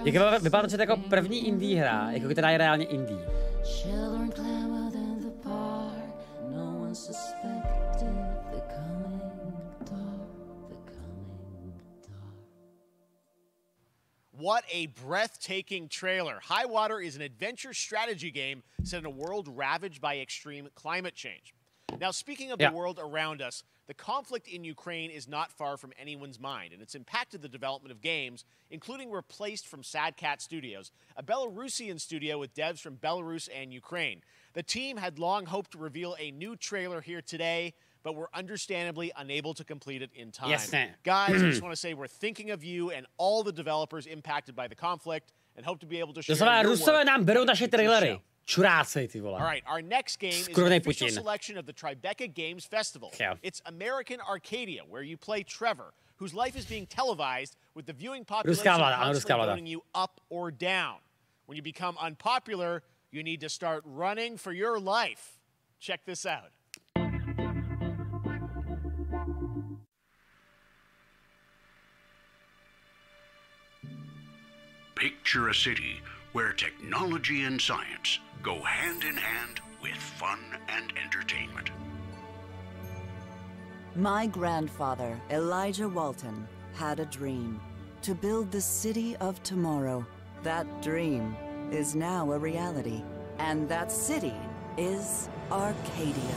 Jak vypadá to jako první indie hra, jako která je reálně indie. What a breathtaking trailer. High Water is an adventure strategy game set in a world ravaged by extreme climate change. Now, speaking of the world around us, the conflict in Ukraine is not far from anyone's mind, and it's impacted the development of games, including Replaced from Sad Cat Studios, a Belarusian studio with devs from Belarus and Ukraine. The team had long hoped to reveal a new trailer here today, but were understandably unable to complete it in time. Yes, sir. Guys, I just want to say we're thinking of you and all the developers impacted by the conflict, and hope to be able to share your work. Rusové nám berou naše trailery. Čurácej, ty vole. All right, our next game is an official selection of the Tribeca Games Festival. Yeah. It's American Arcadia, where you play Trevor, whose life is being televised with the viewing population constantly voting you up or down. When you become unpopular, you need to start running for your life. Check this out. Picture a city where technology and science go hand in hand with fun and entertainment. My grandfather, Elijah Walton, had a dream to build the city of tomorrow. That dream is now a reality, and that city is Arcadia.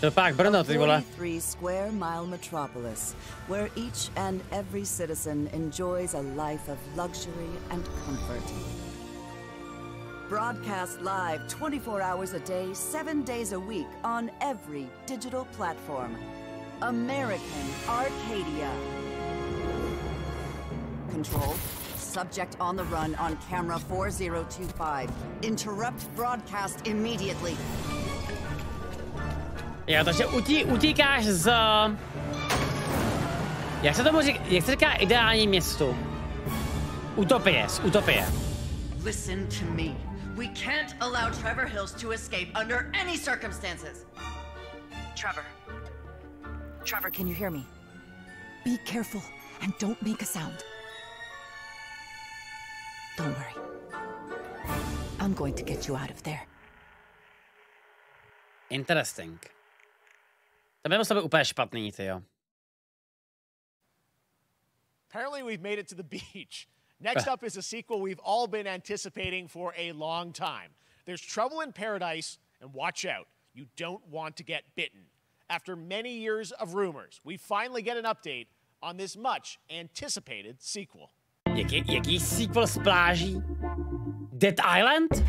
To pak Brno, ty vole. 43 square mile metropolis, where each and every citizen enjoys a life of luxury and comfort. Broadcast live 24 hours a day, 7 days a week on every digital platform. American Arcadia. Control. Subject on the run on camera 4025. Interrupt broadcast immediately. Jo, takže utíkáš z... Jak se tomu říká? Jak se říká ideální město? Utopie, z utopie. Listen to me. We can't allow Trevor Hills to escape under any circumstances. Trevor. Trevor, can you hear me? Be careful and don't make a sound. Don't worry. I'm going to get you out of there. Interesting. To by muselo být úplně špatný, tyjo. Apparently we've made it to the beach. Next up is a sequel we've all been anticipating for a long time. There's Trouble in Paradise, and watch out, you don't want to get bitten. After many years of rumors, we finally get an update on this much anticipated sequel. Jaký sequel z pláží? Dead Island?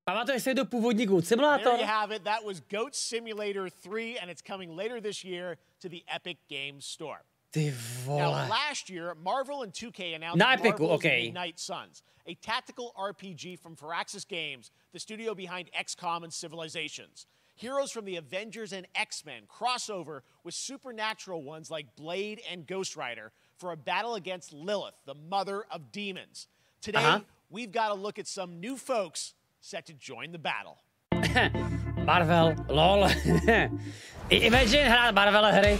Pamatuješ si do původní Goat Simulator? There you have it. That was Goat Simulator 3, and it's coming later this year to the Epic Games Store. Ty vole. Now, last year, Marvel and 2K announced Na Epiku, Marvel's okay. Midnight Suns, a tactical RPG from Firaxis Games, the studio behind XCOM and Civilizations. Heroes from the Avengers and X-Men crossover with supernatural ones like Blade and Ghost Rider for a battle against Lilith, the mother of demons. Today, we've got to look at some new folks set to join the battle. Marvel, lol. Imagine hrát Marvel hry.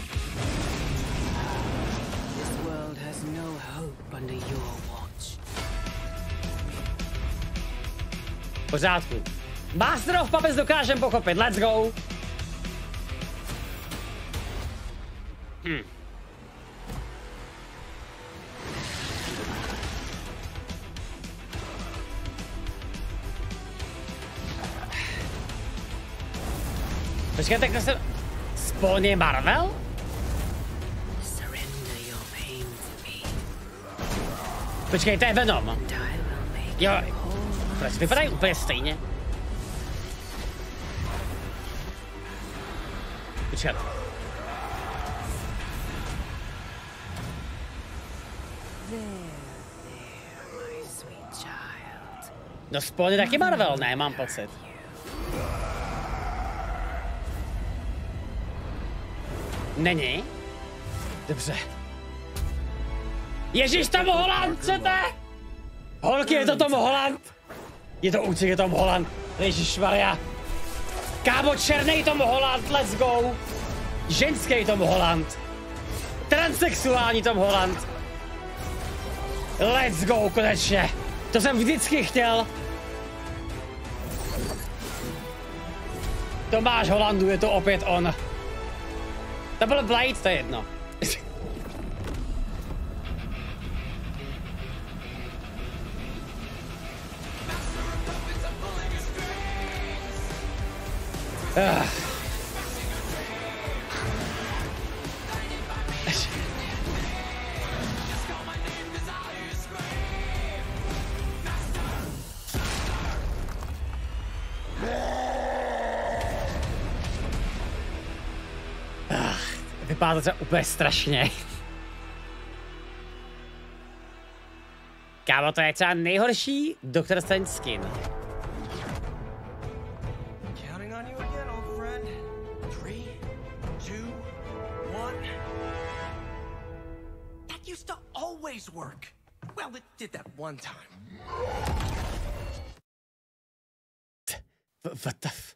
This world has no hope under your watch. V pořádku. Master of Puppets dokážem pochopit, let's go. Počkej, tak to se... Spawn je Marvel? Počkej, to je Venom. Jo, proč vypadají úplně stejně? Počkat. No Spawn je taky Marvel, ne, mám pocit. Není? Dobře. Ježíš, Tom Holland, chcete? Holky, je to Tom Holland? Je to určitě Tom Holland. Ježišmarja. Kámo, černej Tom Holland, let's go. Ženský Tom Holland. Transsexuální Tom Holland. Let's go, konečně. To jsem vždycky chtěl. Tomáš Hollandu, je to opět on. To byl Blade, to je jedno. Vypadá to třeba úplně strašně. Kámo, to je třeba nejhorší Doctor Strange skin. Work. Well, it did that one time. What the f...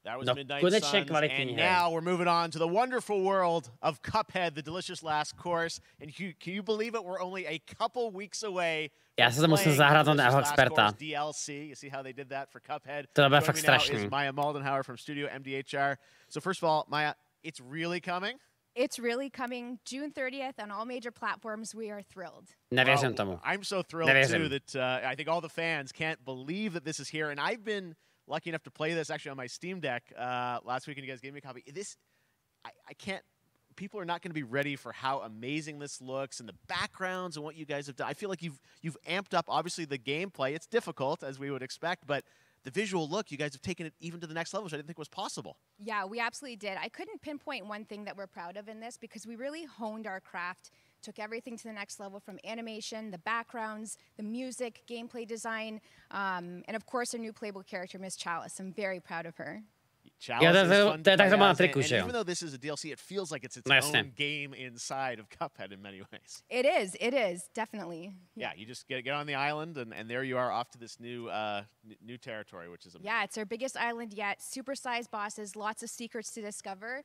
That was Midnight Suns, and now we're moving on to the wonderful world of Cuphead, the delicious last course. And can you believe it? We're only a couple weeks away. Já se to musím zahrát na experta. DLC. You see how they did that for Cuphead? To bude fakt strašný. Maya Maldenhauer from Studio MDHR. So first of all, Maya, it's really coming. It's really coming June 30th on all major platforms. We are thrilled. Nevěřím tomu. I'm so thrilled too that I think all the fans can't believe that this is here. And I've been lucky enough to play this actually on my Steam Deck last week, and you guys gave me a copy. I can't. People are not going to be ready for how amazing this looks and the backgrounds and what you guys have done. I feel like you've amped up obviously the gameplay. It's difficult as we would expect, but the visual look, you guys have taken it even to the next level, which I didn't think was possible. Yeah, we absolutely did. I couldn't pinpoint one thing that we're proud of in this because we really honed our craft, took everything to the next level from animation, the backgrounds, the music, gameplay design, and of course our new playable character, Miss Chalice. I'm very proud of her. And even though this is a DLC, it feels like it's its own game inside of Cuphead in many ways. It is, definitely. Yeah, you just get on the island, and there you are off to this new territory, which is amazing. Yeah, it's our biggest island yet. Super-sized bosses, lots of secrets to discover.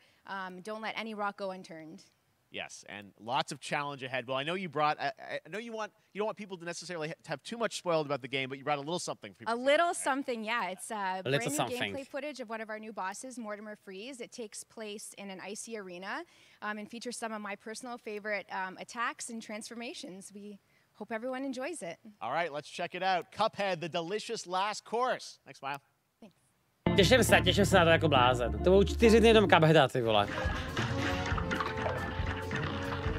Don't let any rock go unturned. Yes, and lots of challenge ahead. Well, I know you brought. I know you don't want people to necessarily have too much spoiled about the game, but you brought a little something for people. A little something, yeah. It's brand new gameplay footage of one of our new bosses, Mortimer Freeze. It takes place in an icy arena and features some of my personal favorite attacks and transformations. We hope everyone enjoys it. All right, let's check it out. Cuphead, the delicious last course. Next, Smile. Těším se na to jako blázen. To budou 4 dny jenom Cupheada, ty vole.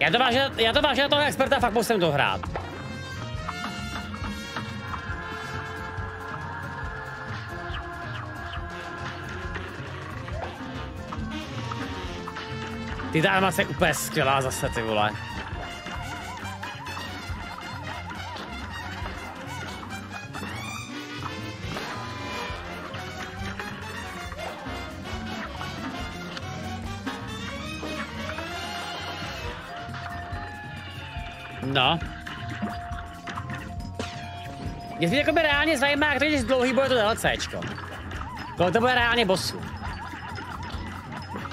Já to vážně na toho experta fakt musím dohrát. Ty ta animace je úplně skvělá zase, ty vole. No. Mě jakoby reálně zajímá, když dlouhý bude to DLCčko. Kolik to bude reálně bossů?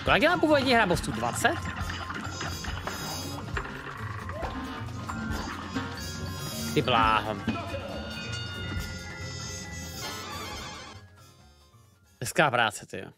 Kolik je na původní hra bossů? 20? Ty bláho. Hezká práce, ty jo.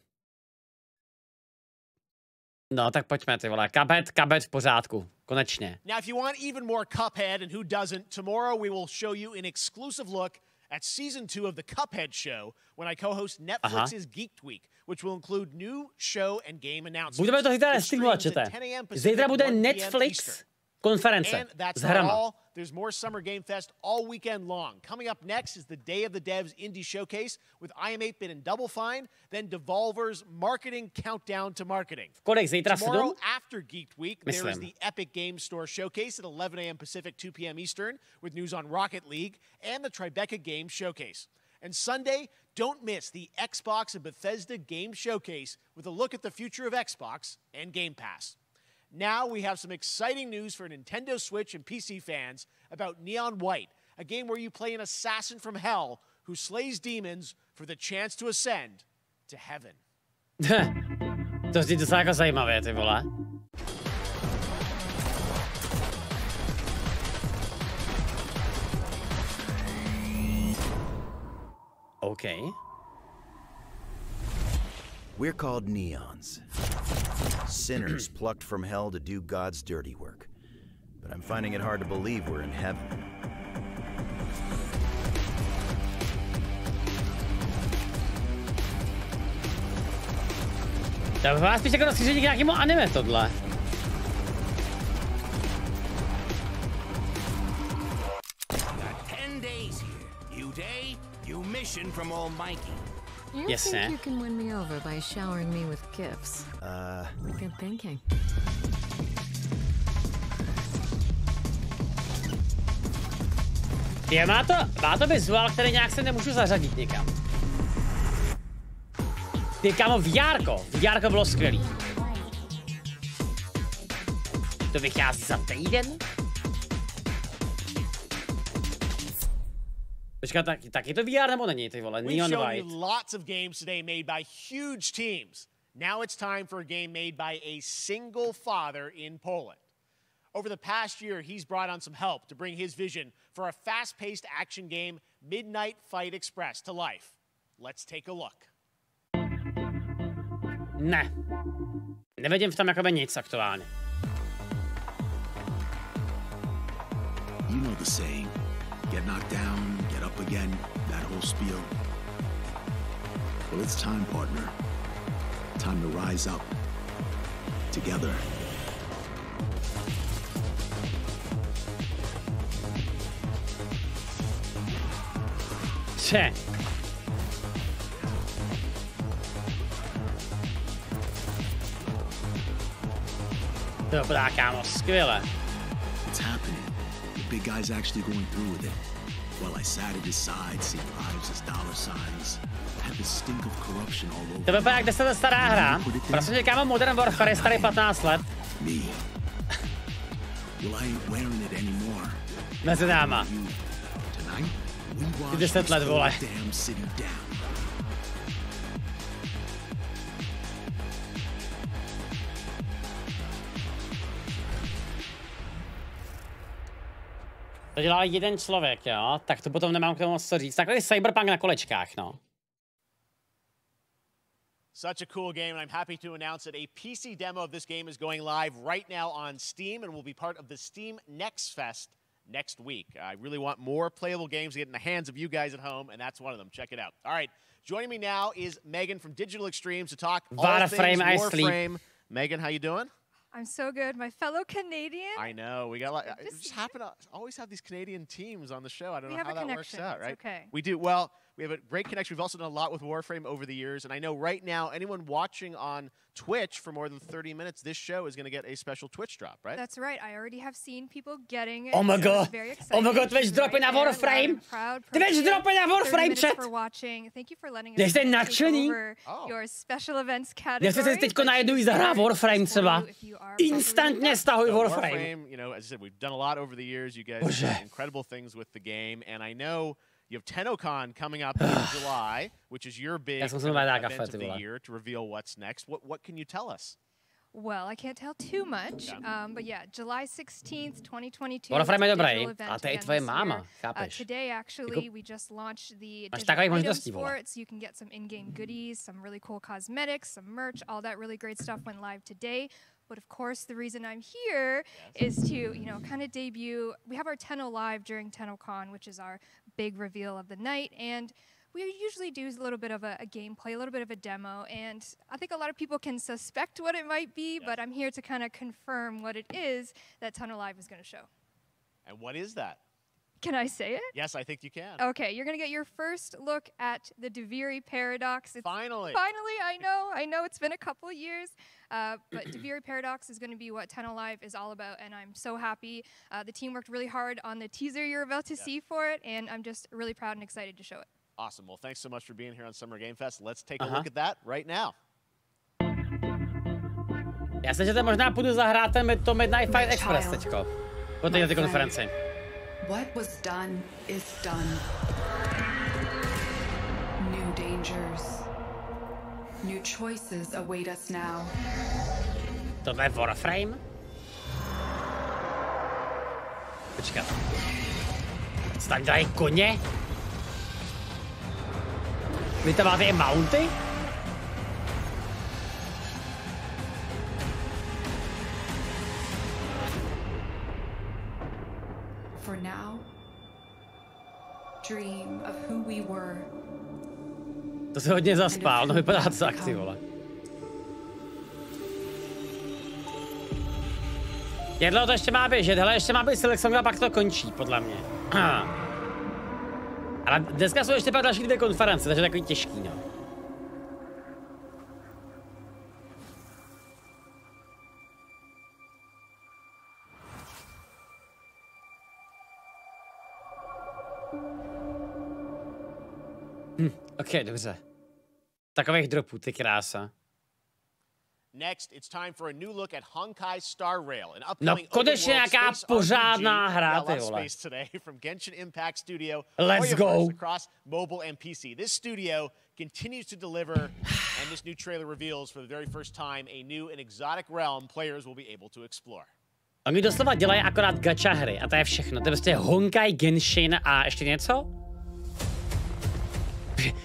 No, tak pojďme, ty vole. Cuphead v pořádku. Konečně. Now, if you want even more Cuphead, and who doesn't, tomorrow we will show you an exclusive look at Season 2 of the Cuphead Show when I co-host Netflix's Geek Week, which will include new show and game announcements. Budeme to zítra nestreamovat, čete. Zítra bude Netflix konference s hrama. There's more Summer Game Fest all weekend long. Coming up next is the Day of the Devs Indie Showcase with IM8-Bit and Double Fine, then Devolver's Marketing Countdown to Marketing. Tomorrow after Geek Week, there is the Epic Games Store Showcase at 11 a.m. Pacific, 2 p.m. Eastern, with news on Rocket League, and the Tribeca Games Showcase. And Sunday, don't miss the Xbox and Bethesda Game Showcase with a look at the future of Xbox and Game Pass. Now we have some exciting news for Nintendo Switch and PC fans about Neon White, a game where you play an assassin from hell who slays demons for the chance to ascend to heaven. To zní docela jako zajímavé, ty vole. Okay. We're called Neons. Sinners plucked from hell to do God's dirty work. But I'm finding it hard to believe we're in heaven. To vypadá spíš jako rozšíření k nějakému anime tohle. You think you can win me over by showering me with gifts? Good thinking. Je, má to vizuál, který nějak se nemůžu zařadit někam. Ty kámo, VRko bylo skvělý. To vychází za týden? Počkat, tak je to VR nebo není, ty vole? Neon White. We've shown you lots of games today made by huge teams. Now it's time for a game made by a single father in Poland. Over the past year, he's brought on some help to bring his vision for a fast-paced action game, Midnight Fight Express, to life. Let's take a look. Ne. Nevidím v tom jakoby nic aktuálně. You know the saying, get knocked down, get up again, that whole spiel. Well, it's time, partner. Time to rise up. Together. Če. To vypadá, kámo, skvěle. It's happening. The big guy's actually going through with it. While I sat at his side, seeing lives as dollar signs. I had the stink of corruption all over. To vypadá jak 10 let stará hra. Prostě, kámo, Modern Warfare je starý 15 let. Me. Well, I ain't wearing it anymore. Mezi náma. Tonight, we Ty watch 10 let, vole. this damn city down. To dělá jeden člověk, jo? Tak to potom nemám k tomu moc co říct. Takový Cyberpunk na kolečkách, no. Such a cool game, and I'm happy to announce that a PC demo of this game is going live right now on Steam and will be part of the Steam Next Fest next week. I really want more playable games to get in the hands of you guys at home, and that's one of them. Check it out. All right, joining me now is Megan from Digital Extremes to talk all things Warframe. Megan, how you doing? I'm so good. My fellow Canadian. I know. We got like just happen to always have these Canadian teams on the show. I don't know how that works out, right? Okay. We do. Well, we have a great connection. We've also done a lot with Warframe over the years, and I know right now anyone watching on Twitch for more than 30 minutes, this show is going to get a special Twitch drop, right? That's right. I already have seen people getting it. Oh my god. Oh my god, Twitch dropy na Warframe. Twitch dropy na Warframe, chat. For watching. Thank you for letting us Jste take nadšený? over your special events category. Já se teďko najedu i zahrát Warframe třeba. Instantně stahuj Warframe. You know, as I said, we've done a lot over the years. You guys have done incredible things with the game, and I know you have TennoCon coming up in July, which is your big event of the year to reveal what's next. What can you tell us? Well, I can't tell too much, but yeah, July 16th, 2022. Warframe je dobrý, a to je tvoje máma, chápeš? Today, actually, we just launched the digital items for it, so you can get some in-game goodies, some really cool cosmetics, some merch, all that really great stuff went live today. But of course, the reason I'm here is to, you know, kind of debut. We have our Tenno Live during TennoCon, which is our big reveal of the night, and we usually do a little bit of a gameplay, a little bit of a demo, and I think a lot of people can suspect what it might be, but I'm here to kind of confirm what it is that Tenno Live is going to show. And what is that? Can I say it? Yes, I think you can. Okay, you're going to get your first look at the Duviri Paradox. Finally. Finally, I know it's been a couple years, but Duviri Paradox is going to be what Tenno Live is all about, and I'm so happy. The team worked really hard on the teaser you're about to see for it, and I'm just really proud and excited to show it. Awesome. Well, thanks so much for being here on Summer Game Fest. Let's take a look at that right now. Já se, že to možná půjdu zahrát to Midnight Fight Express teďko. Po této konferenci. What was done is done. New dangers. New choices await us now. Tohle je Warframe? Počkat. Co tam dělají koně? Vy tam máte i mounty? For now, dream of who we were. To se hodně zaspal, no vypadá to tak, ty vole. Jedlo to ještě má běžet, hele, ještě má být Silksong a pak to končí, podle mě. Ale dneska jsou ještě pak další 2 konference, takže takový těžký, no. Ok, dobře. Takových dropů, ty krása. Next, it's time for a new look at Honkai Star Rail, an No upcoming konečně nějaká pořádná hra, ty vole. today from Genshin Impact Studio. Let's go. Across mobile and PC. This studio continues to deliver, and this new trailer reveals for the very first time a new and exotic realm players will be able to explore. Oni doslova dělají akorát gacha hry a to je všechno. To je prostě Honkai, Genshin a ještě něco?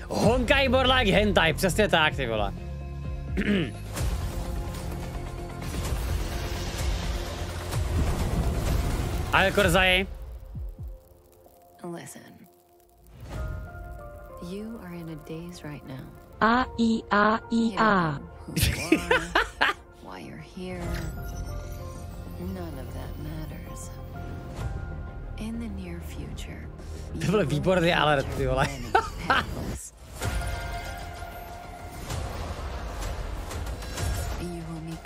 Honkai more like hentai, přesně tak, ty vole. Ale Korzaji. Listen. You are in a daze right now. Why you're here. None of that matters. In the near future. To byl výborný alert, ty vole.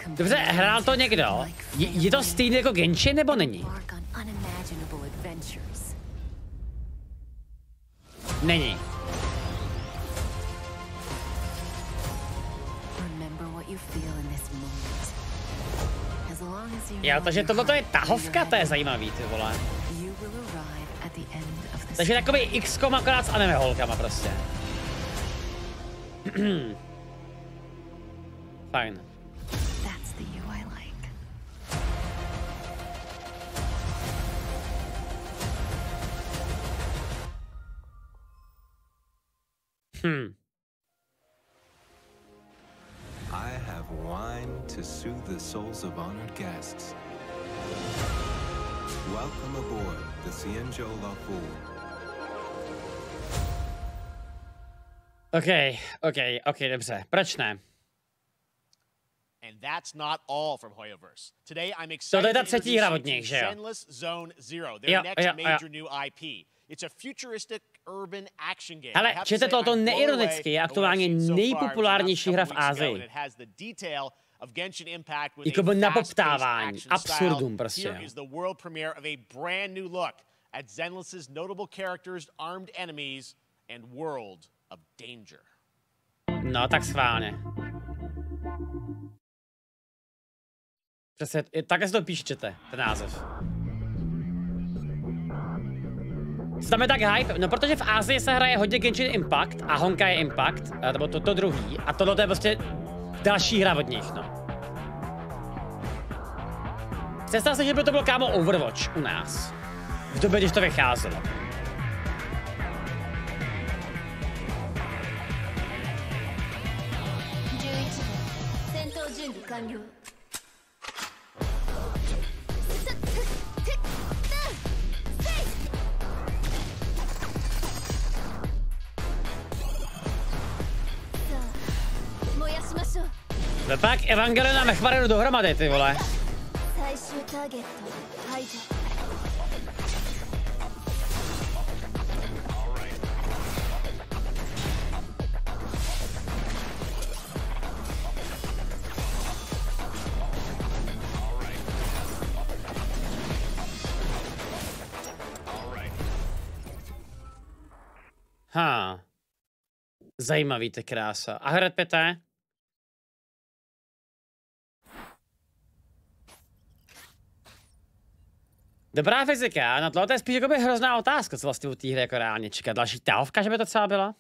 Dobře, hrál to někdo? Je to stejný jako Genshin, nebo není? Není. Jo, takže tohle je tahovka, to je zajímavý, ty vole. Takže takový X-kom akorát s anime holkama prostě. Fajn. I have wine to soothe the souls of honored guests. Welcome aboard the Xianzhou Lafu. OK, dobře. Proč ne? that's not all from Hoyoverse. Today I'm excited to introduce Zenless Zone Zero, their next major new IP. It's a futuristic urban action game. Hele, čete to neironicky, je aktuálně nejpopulárnější hra v Ázii. Jakoby na poptávání, absurdum prostě. Here is the world premiere of a brand new look at Zenless's notable characters, armed enemies, and world of danger. No, tak schválně. Přesně, takhle si to píšete, ten název. Tam je tak hype, no protože v Ázii se hraje hodně Genshin Impact a Honkai Impact, nebo to druhý, a tohle je prostě další hra od nich, no. Představ si, že by to byl kámo Overwatch u nás, v době, když to vycházelo. No pak Evangelion a Mechwarenu dohromady, ty vole. Zajímavý, ty krása. A hrad pěté? Dobrá fyzika, no tohle je spíš jakoby hrozná otázka, co vlastně u té hry jako reálně čeká. Další tahovka, že by to třeba byla?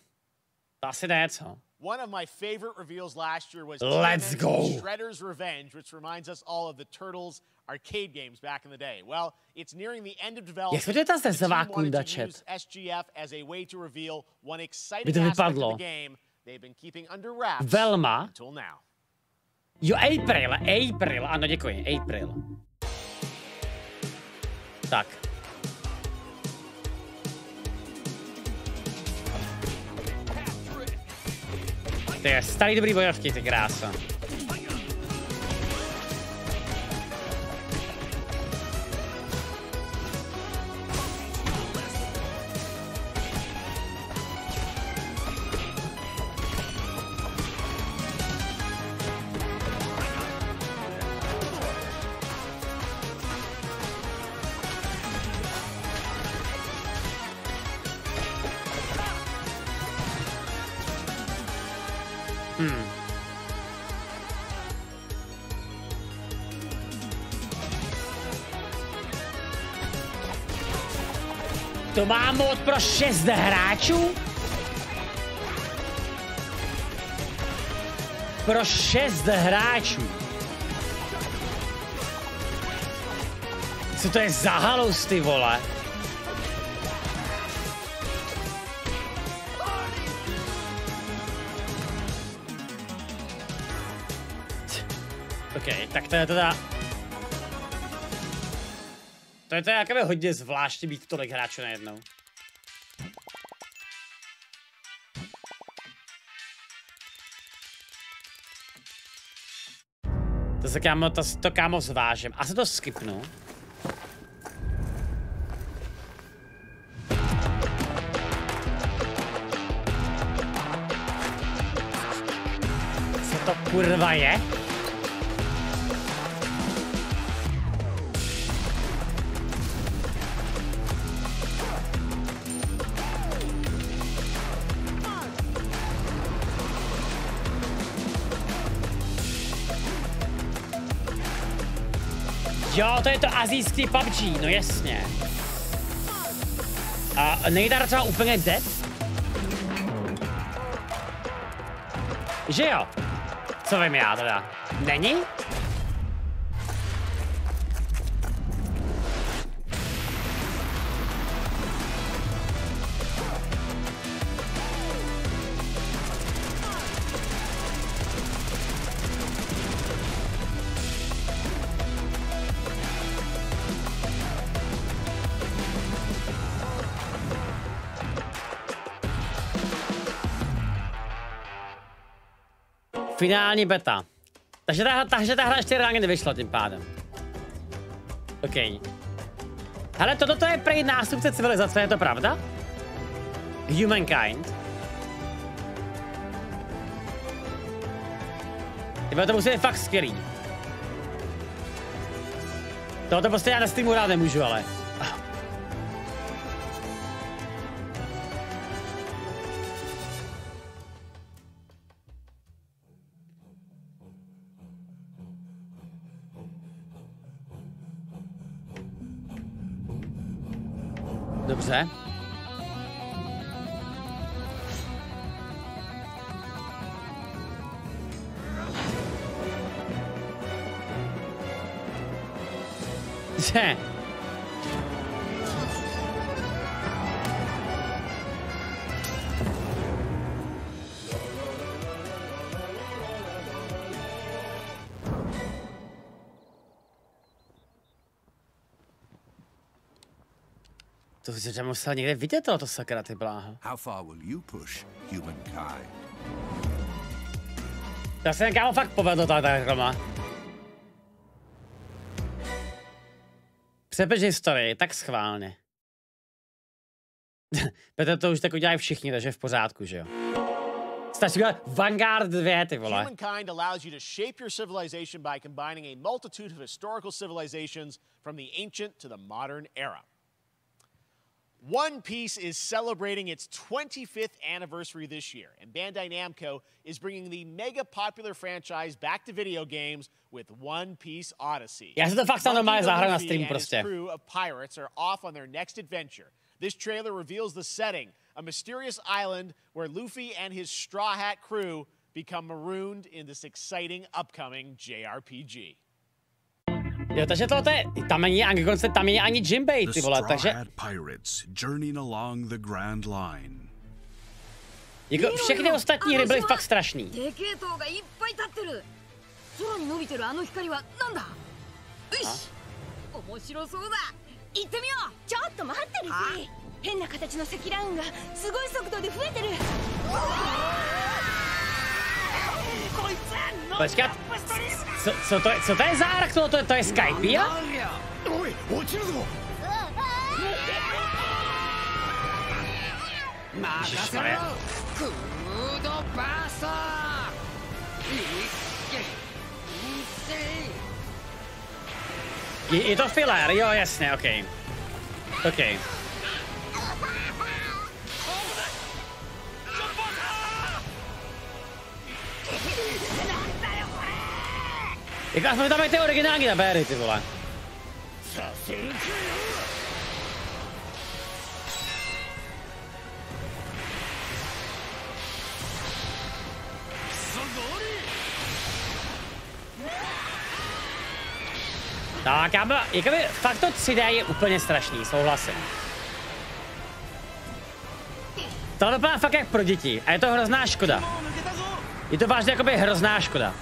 To asi ne, co? One of my favorite reveals last year was Let's go. Shredder's Revenge, which reminds us all of the Turtles arcade games back in the day. Well, it's nearing the end of development. Jak se ta sezová kunda chat? SGF as a way to reveal one exciting aspect of the game they've been keeping under wraps until now. Jo, April, ano, děkuji, April. Tak. To je starý dobrý bojovky, ty krása. To má mod pro 6 hráčů? Pro 6 hráčů. Co to je za halus, ty vole? OK, tak to je teda... To je jakoby hodně zvláštní být tolik hráčů najednou. To kámo zvážím. Asi to skipnu. Co to kurva je? Jo, to je to asijský PUBG, no jasně. A není ta třeba úplně dead? Že jo? Co vím já teda? Není? Finální beta. Takže ta hra ještě reálně nevyšla tím pádem. OK. Hele, toto je prej nástupce civilizace, je to pravda? Humankind. Tyhle to musí být fakt skvělý. Tohle prostě já na Steamu rád nemůžu, ale. Dobře. Dobře. To jsi musel někde vidět to sakra, ty bláho. How far will you push humankind? To se kámo fakt povedlo ta Roma. Přepiš historii, tak schválně. Petr to už tak udělají všichni, takže je v pořádku, že jo? Stačí udělat Vanguard 2, ty vole. Humankind allows you to shape your civilization by combining a multitude of historical civilizations from the ancient to the modern era. One Piece is celebrating its 25th anniversary this year, and Bandai Namco is bringing the mega popular franchise back to video games with One Piece Odyssey. Já se to fakt normálně zahraju na stream prostě. Crew of pirates are off on their next adventure. This trailer reveals the setting, a mysterious island where Luffy and his Straw Hat crew become marooned in this exciting upcoming JRPG. Jo, takže tohle je, tam není ani konce, tam není ani Jinbei, ty vole, takže... Jako všechny ostatní hry byly fakt strašný. Počkat, co to je za hra? To je Skypiea? Ježišmarja. Je to filler, jo, jasně, okej. Okej. Jako aspoň tam mají ty originální nabéry, ty vole. Tak, jakoby fakt to 3D je úplně strašný, souhlasím. Tohle vypadá fakt jak pro děti a je to hrozná škoda. Je to vážně jakoby hrozná škoda.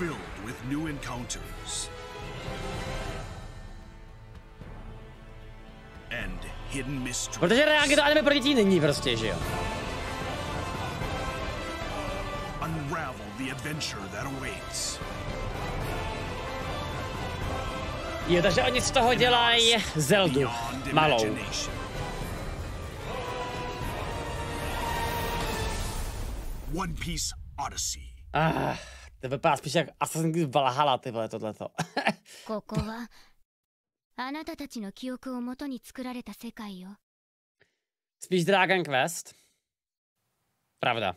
Protože reálně to anime pro děti není prostě, že jo? Jo, takže oni z toho dělají Zeldu malou. One Piece Odyssey. To vypadá spíš jak Assassin's Creed Valhalla, ty vole, tohleto. Spíš Dragon Quest. Pravda.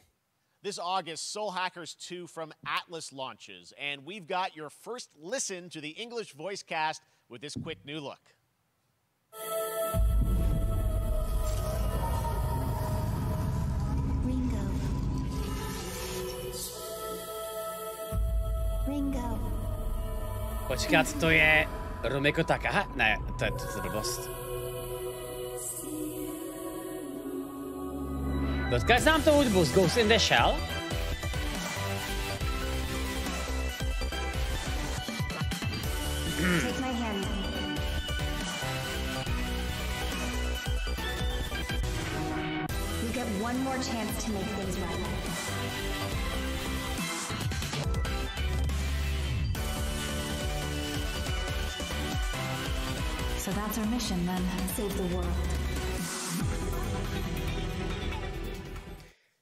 This August, Soul Hackers 2 from Atlas launches, and we've got your first listen to the English voice cast with this quick new look. Ringo. Počkat, to je Rumiko Takaha? Ne, to je blbost. Dotkali znám tu hudbu z Ghost in the Shell? Take my hand. You get one more chance to make things right. So that's our mission then. Save the world.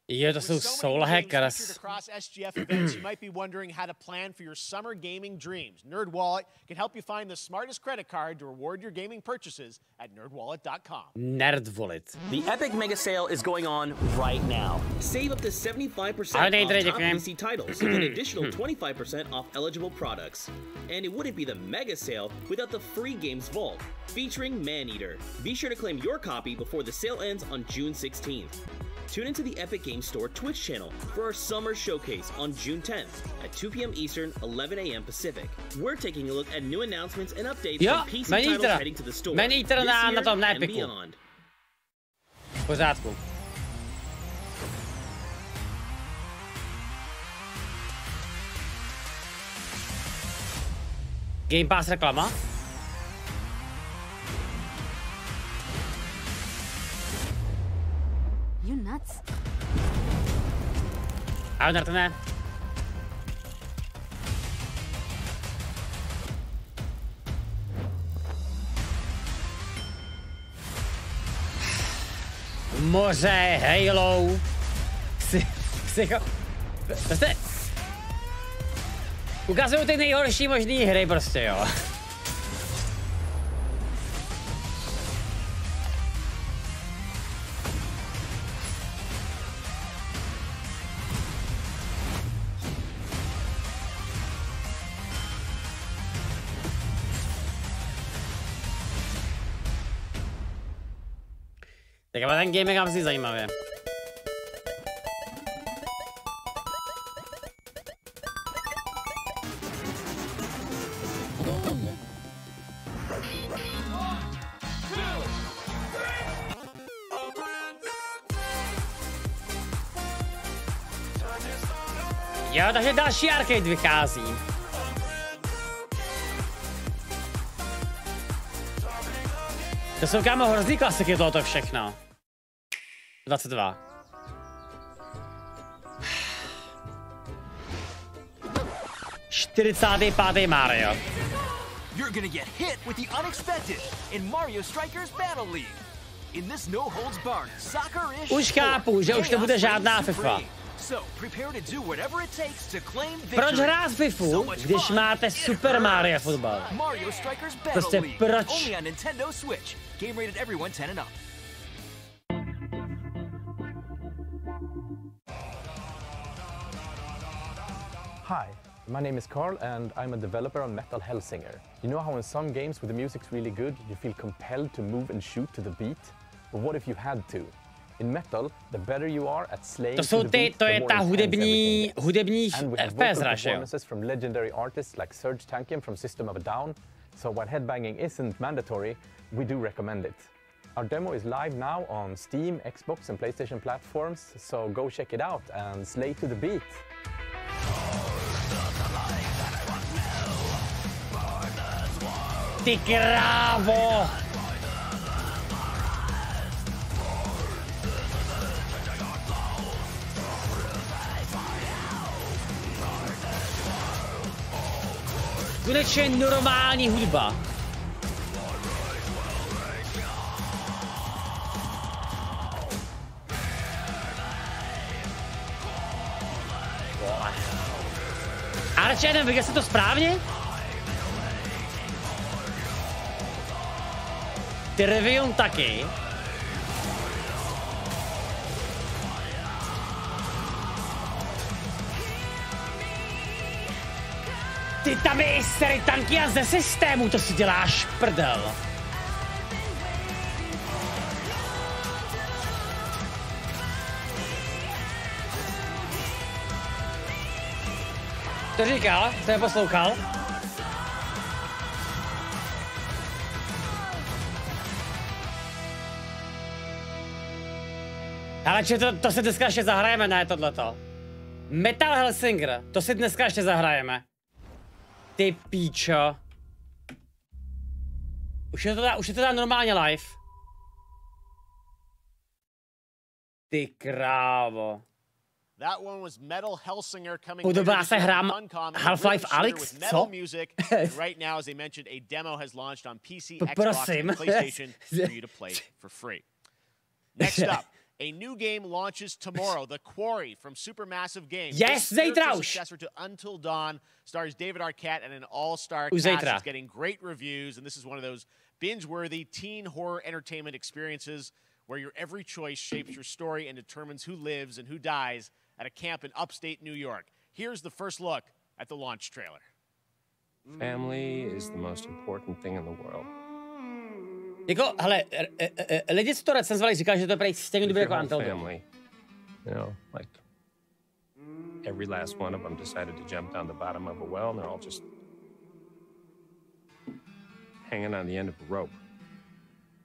Jo, to jsou soul hackers. Across SGF events, you might be wondering how to plan for your summer gaming dreams. NerdWallet can help you find the smartest credit card to reward your gaming purchases at nerdwallet.com. NerdWallet. The Epic Mega Sale is going on right now. Save up to 75% off top PC titles with an additional 25% off eligible products. And it wouldn't be the Mega Sale without the free Games Vault, featuring Maneater. Be sure to claim your copy before the sale ends on June 16th. Tune into the Epic Games Store Twitch channel for our summer showcase on June 10th at 2 p.m. Eastern, 11 a.m. Pacific. We're taking a look at new announcements and updates from PC titles heading to the store this year and beyond. V pořádku. Game Pass reklama? You nuts? Ale to ne. Moře, Halo. Prostě ukazují ty nejhorší možný hry prostě, jo. Tak ale ten game je asi zajímavě. Jo, takže další arcade vychází. To jsou kámo hrozný klasiky tohoto všechno. 22. Čtyřicátý Mario. You're gonna get hit with the unexpected in Mario Strikers Battle League. In this no holds barred soccer-ish. Už chápu, že už to bude žádná FIFA. Proč hrát FIFU, když máte Super Mario fotbal? Prostě proč? Hi, my name is Carl and I'm a developer on Metal Hellsinger. You know how in some games where the music's really good, you feel compelled to move and shoot to the beat? But what if you had to? In Metal, the better you are at slaying to the beat, to je ta hudební FPS hra, jo? Performances from legendary artists like Serge Tankian from System of a Down. So while headbanging isn't mandatory, we do recommend it. Our demo is live now on Steam, Xbox and PlayStation platforms, so go check it out and slay to the beat. Ty krávo! Konečně normální hudba. Ale či nevím, viděl jsi to správně? Trivium taky. Ty tam je starý Tankian ze systému, to si děláš prdel. To říkal, to je poslouchal. Ale či to si dneska ještě zahrajeme, ne tohleto. Metal Hellsinger, to si dneska ještě zahrajeme. Ty píčo. Už je to normálně live. Ty krávo. That one was Metal Hellsinger coming Podobá se hrám Half-Life Alyx, co? Right now, as I mentioned, a demo has launched on PC, Xbox, and PlayStation for you to play for free. Next up, a new game launches tomorrow, The Quarry from Supermassive Games. Yes, zítra už. Successor to Until Dawn, stars David Arquette and an all-star cast. It's getting great reviews, and this is one of those binge-worthy teen horror entertainment experiences where your every choice shapes your story and determines who lives and who dies at a camp in upstate New York. Here's the first look at the launch trailer. Family is the most important thing in the world. Jako, hele, lidi, co to recenzovali, říkali, že to je stejně dobrý jako Until Dawn. You know, like every last one of them decided to jump down the bottom of a well, and they're all just hanging on the end of a rope.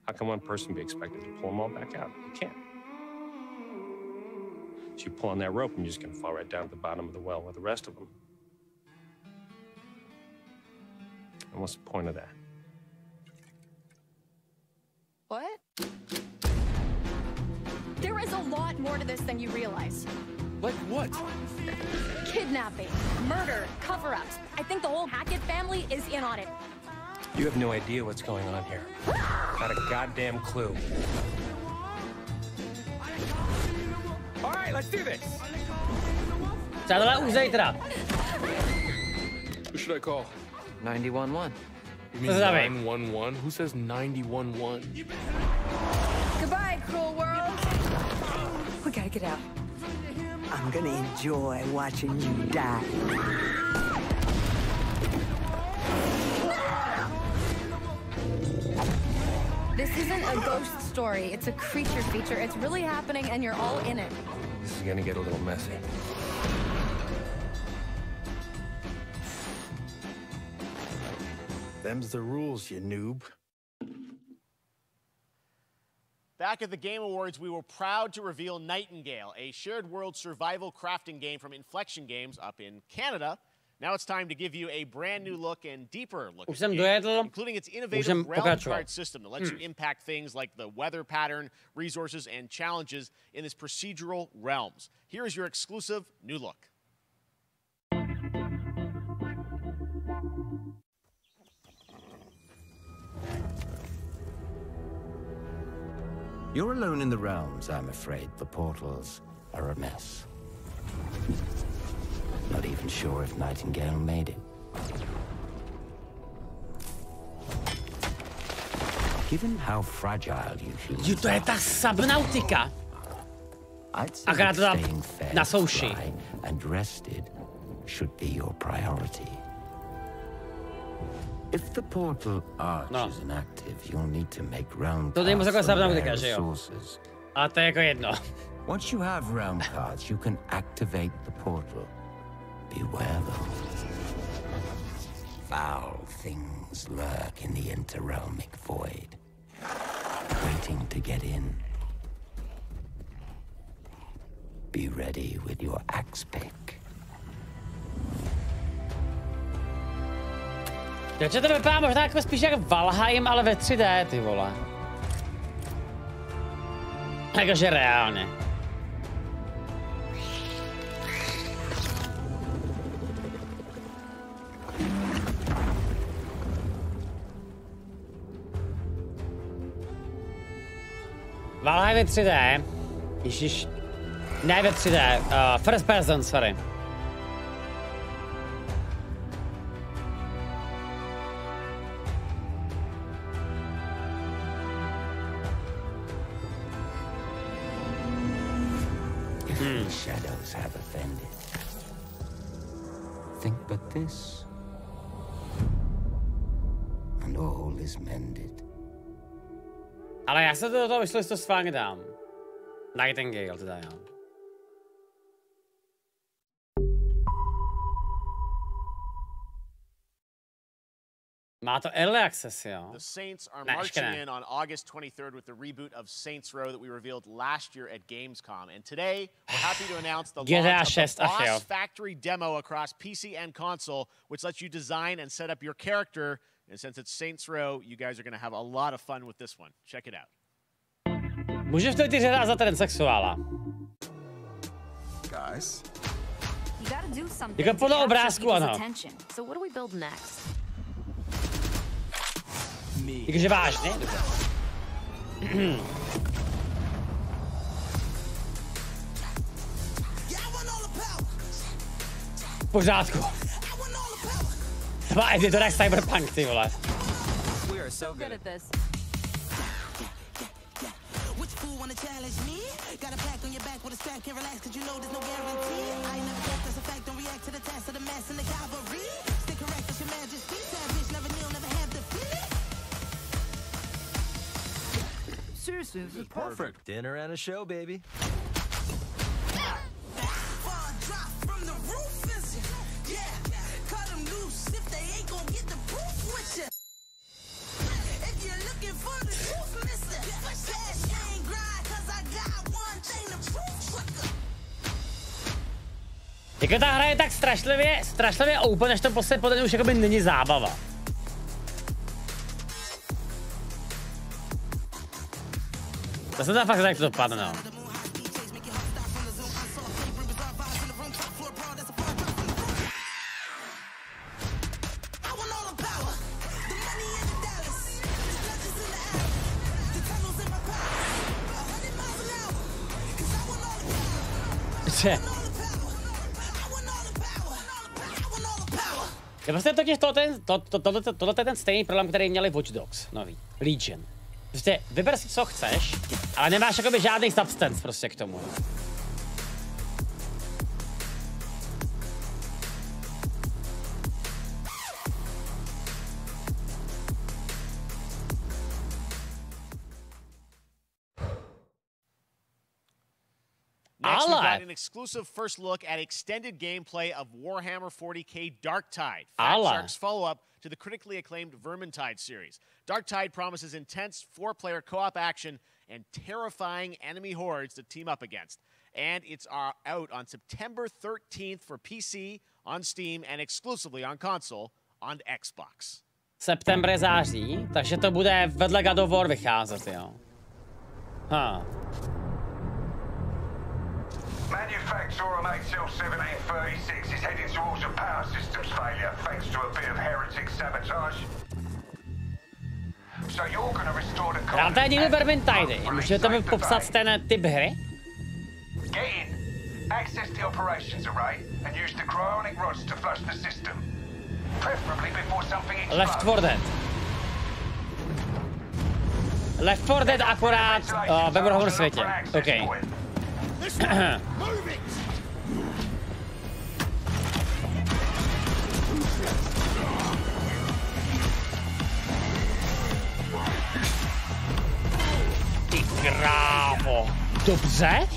How can one person be expected to pull them all back out? You can't. So you pull on that rope, and you're just going to fall right down at the bottom of the well with the rest of them. And what's the point of that? What? There is a lot more to this than you realize. Like what? Kidnapping, murder, cover-ups. I think the whole Hackett family is in on it. You have no idea what's going on here. Not a goddamn clue. All right, let's do this. Who should I call? 911. You mean 911? Who says 911? Goodbye, cruel world. We gotta get out. I'm gonna enjoy watching you die. This isn't a ghost story. It's a creature feature. It's really happening, and you're all in it. This is gonna get a little messy. Them's the rules, you noob. Back at the Game Awards, we were proud to reveal Nightingale, a shared world survival crafting game from Inflection Games up in Canada. Now it's time to give you a brand new look and deeper look at the game, including its innovative realm card system that lets you impact things like the weather pattern, resources, and challenges in this procedural realms. Here is your exclusive new look. You're alone in the realms, I'm afraid. The portals are a mess. Not even sure if Nightingale made it. Given how fragile you humans to je ta Subnautica. Akorát to dám na souši. And rested should be your priority. If the portal arch is inactive, you'll need to make realm cards from rare resources. A to je jako jedno. Once you have realm cards, you can activate the portal. Beware though. Foul things lurk in the interrealmic void, waiting to get in. Be ready with your axe pick. Takže to vypadá možná jako spíš jak Valheim, ale ve 3D, ty vole. Jakože reálně. Valheim je 3D. Ježiš. Ne ve 3D. First person, sorry. The shadows have offended. Think but this, and all is mended. Ale já se do toho vyšlo, to schválně dám. Nightingale teda jo. Má to early access, jo. The Saints are marching in on August 23rd with the reboot of Saints Row that we revealed last year at Gamescom. And today, we're happy to announce the launch of the Boss Factory demo across PC and console, which lets you design and set up your character. And since it's Saints Row, you guys are going to have a lot of fun with this one. Check it out. Můžeš to ty hrát za ten sexuála. guys. You gotta do something. Jako podle obrázku, ano. So what do we build next? Takže vážně? V pořádku. Dva editor jak Cyberpunk, ty vole. We are so good at this. Seriously, this is perfect. Dinner and a show, baby. Jako ta hra je tak strašlivě open, až to prostě podle mě už jakoby není zábava. To se tam fakt tak to dopadne, no. Je prostě totiž tohle je ten stejný problém, který měli Watch Dogs nový, Legion. Prostě vyber si, co chceš, ale nemáš jakoby žádný substance prostě k tomu. Next, we got an exclusive first look at extended gameplay of Warhammer 40k Darktide, Fat Shark's follow-up to the critically acclaimed Vermintide series. Darktide promises intense 4-player co-op action and terrifying enemy hordes to team up against. And it's out on September 13th for PC, on Steam, and exclusively on console on Xbox. September září, takže to bude vedle God of War vycházet, jo. Manufacturer of HL1736 is heading towards a power systems failure thanks to a bit of heretic sabotage. So you're going to restore the Já tady někdo Vermintide. Můžete mi popsat ten typ hry? Get in. Access the operations array and use the cryonic rods to flush the system. Preferably before something explodes. Left 4 Dead. Left 4 Dead akorát ve vrcholném světě. OK. Ty krávo. Dobře?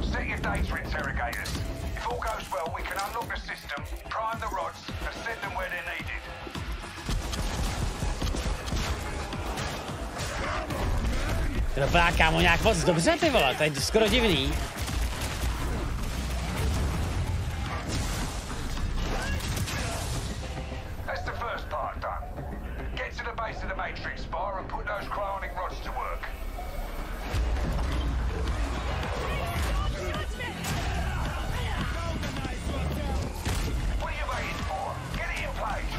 Set your data interrogators. If all goes well, we can unlock the system, prime the rods, and send them where they're needed. To vypadá, kámo, nějak moc dobře, ty vole, to je skoro divný. That's the first part done. Get to the base of the Matrix bar and put those cryonic rods to work. What are you waiting for? Get it in place.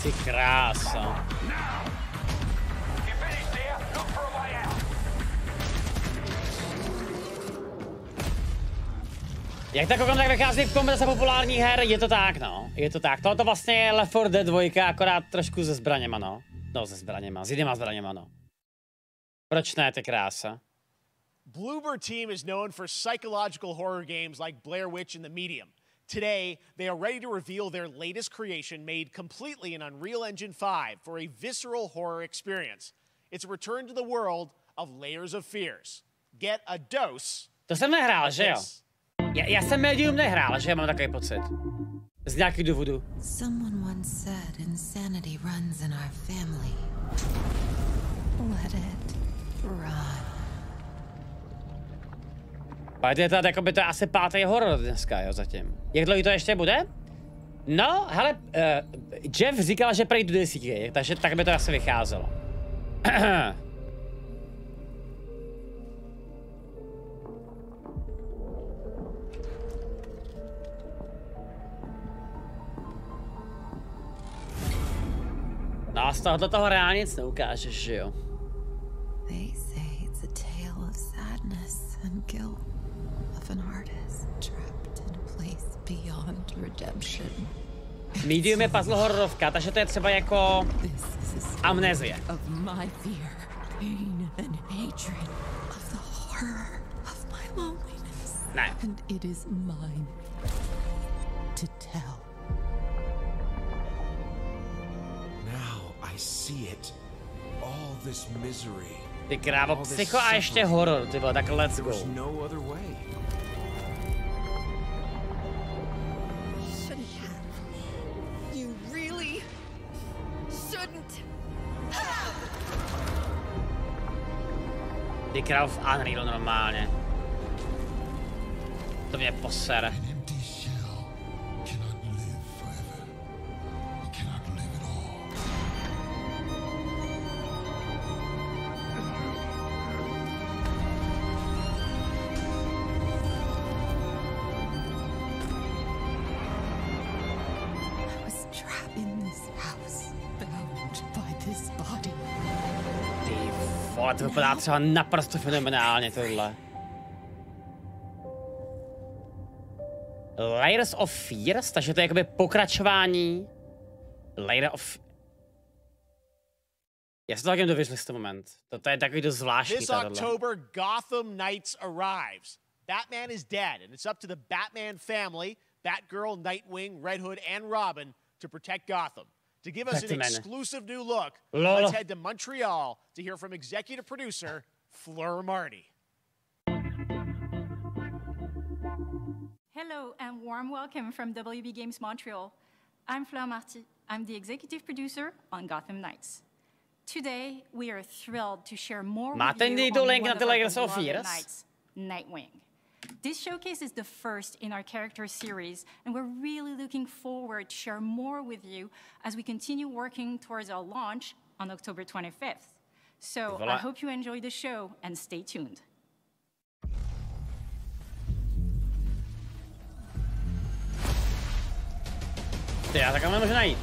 Ty krása. Jak tak koukám, tak vychází v kombinace populárních her, je to tak, no. Je to tak. Tohle vlastně je Left 4 Dead 2, akorát trošku se zbraněma, no. No, se zbraněma, s jinýma zbraněma, no. Proč ne, ty krása? Bloober Team is known for psychological horror games like Blair Witch and The Medium. Today, they are ready to reveal their latest creation made completely in Unreal Engine 5 for a visceral horror experience. It's a return to the world of Layers of Fears. Get a dose. To jsem nehrál, že jo? Já jsem Medium nehrál, že mám takový pocit. Z nějakých důvodů. Someone once said insanity runs in our family. Let it run. Ale to je to asi 5. horor dneska, jo, zatím. Jak dlouho to ještě bude? No, hele, Jeff říkal, že prejdu do 10, takže tak by to asi vycházelo. No a z toho reálně nic neukážeš, že jo? They say it's a tale of sadness and guilt of an artist trapped in a place beyond redemption. Medium je puzzle hororovka, takže to je třeba jako Amnezie. Of my fear, pain and hatred, of the horror of my loneliness. Ne. And it is mine to tell. I see it. All this misery. Ty krávo, psycho a ještě horor, ty vole, tak let's go. No other way. Shouldn't have. You really shouldn't. Ty krávo v Unreal normálně. To mě posere. Ale to vypadá třeba naprosto fenomenálně tohle. Layers of Fears, takže to je jakoby pokračování Layer of... Já si to taky dověřil ten moment. To je takový dost zvláštní. This October, Gotham Knights arrives. Batman is dead, and it's up to the Batman family, Batgirl, Nightwing, Red Hood, and Robin to protect Gotham. To give us an exclusive new look, let's head to Montreal to hear from executive producer Fleur Marty. Hello and warm welcome from WB Games Montreal. I'm Fleur Marty. I'm the executive producer on Gotham Knights. Today, we are thrilled to share more with you on one of our beloved knights, Nightwing. This showcase is the first in our character series, and we're really looking forward to share more with you as we continue working towards our launch on October 25th. So I hope you enjoy the show and stay tuned. Já takhle nemůžu najít.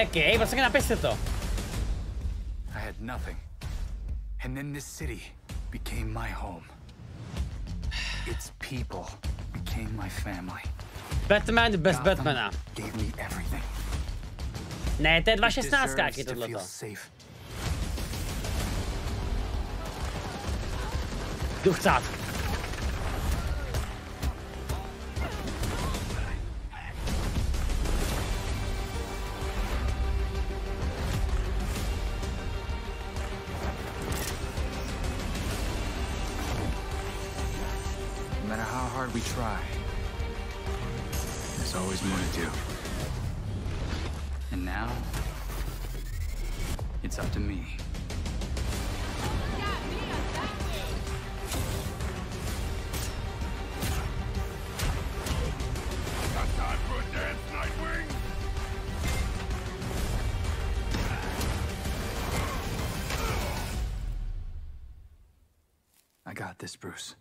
Okay, prostě napis si to. I had nothing, and then this city became my home. Its people became my family. Batman bez Batmana. Gave me everything. Ne, to je 2.16, jak je tohleto. Jdu chcát. No matter how hard we try, there's always more to do. And now, it's up to me. Got time for a dance, Nightwing? I got this, Bruce.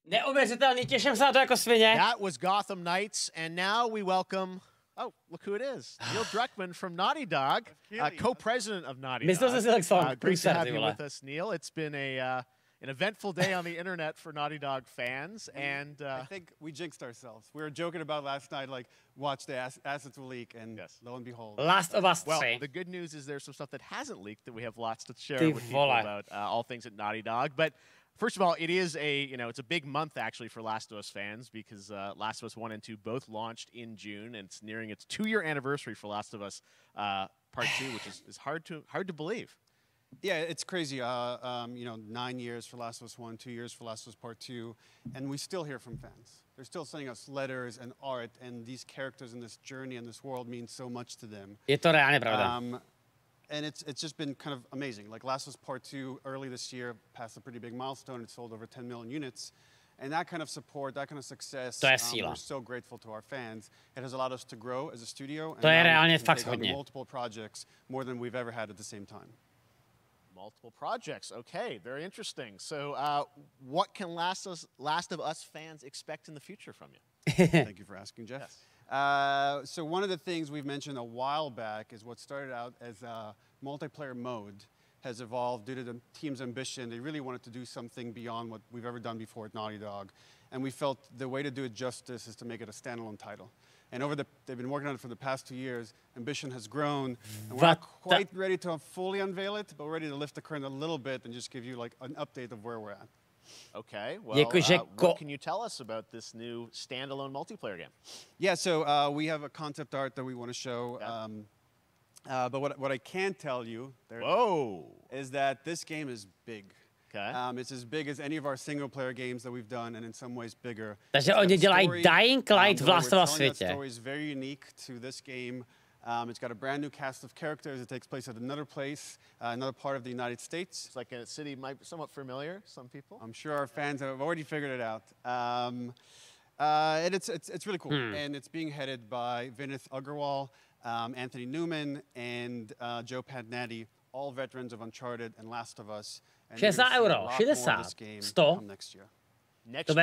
Neuvěřitelný, těším se na to jako svině. That was Gotham Knights, and now we welcome... Oh, look who it is. Neil Druckmann from Naughty Dog, co-president of Naughty Dog. Great to have you with us, Neil. It's been an eventful day on the internet for Naughty Dog fans, and... I think we jinxed ourselves. We were joking about last night, like, watch the assets will leak, and lo and behold. Last of Us 3. Well, the good news is there's some stuff that hasn't leaked that we have lots to share with people about all things at Naughty Dog, but... First of all, it is it's a big month actually for Last of Us fans because Last of Us 1 and 2 both launched in June, and it's nearing its 2-year anniversary for Last of Us Part 2, which is hard to believe. Yeah, it's crazy. You know, 9 years for Last of Us 1, 2 years for Last of Us Part 2, and we still hear from fans. They're still sending us letters and art, and these characters in this journey and this world mean so much to them. Je to reálně pravda. And it's just been kind of amazing. Like Last of Us Part 2 early this year passed a pretty big milestone. It sold over 10 million units. And that kind of support, that kind of success, we're so grateful to our fans. It has allowed us to grow as a studio and take on multiple projects more than we've ever had at the same time. Multiple projects. Okay, very interesting. So what can Last of Us fans expect in the future from you? Thank you for asking, Jeff. Yes. So one of the things we've mentioned a while back is what started out as a multiplayer mode has evolved due to the team's ambition. They really wanted to do something beyond what we've ever done before at Naughty Dog. And we felt the way to do it justice is to make it a standalone title. And they've been working on it for the past 2 years. Ambition has grown. And we're not quite ready to fully unveil it, but we're ready to lift the curtain a little bit and just give you like an update of where we're at. Okay, well, what can you tell us about this new standalone multiplayer game? Yeah, so we have a concept art that we want to show. But what I can tell you is that this game is big. Okay. It's as big as any of our single-player games that we've done, and in some ways bigger. Takže oni dělají Dying Light v Last of Us světě. The story is very unique to this game. It's got a brand new cast of characters. It takes place at another place, another part of the United States. It's like a city might be somewhat familiar, some people. I'm sure our fans have already figured it out. And it's really cool. And it's being headed by Vinith Agarwal, Anthony Newman, and Joe Pantnati, all veterans of Uncharted and Last of Us. And 60 euro, 60, 100. Next year. Next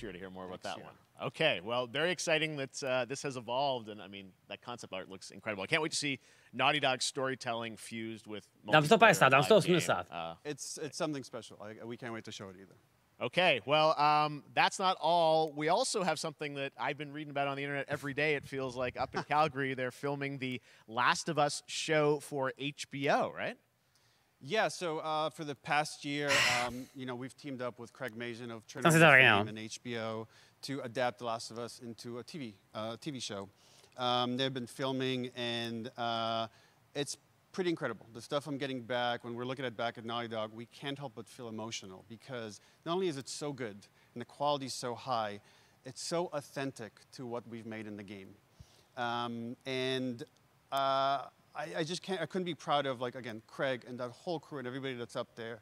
year to hear more about that one. Okay, well, very exciting that this has evolved, and I mean, that concept art looks incredible. I can't wait to see Naughty Dog's storytelling fused with multiplayer. It's something special. We can't wait to show it either. Okay, well, that's not all. We also have something that I've been reading about on the internet every day, it feels like, up in Calgary. They're filming the Last of Us show for HBO, right? Yeah, so for the past year, you know, we've teamed up with Craig Mazin of Trinity Fame and HBO to adapt The Last of Us into a TV show. They've been filming, and it's pretty incredible. The stuff I'm getting back, when we're looking at back at Naughty Dog, we can't help but feel emotional because not only is it so good and the quality is so high, it's so authentic to what we've made in the game. I just can't, I couldn't be proud of, like, again, Craig and that whole crew and everybody that's up there.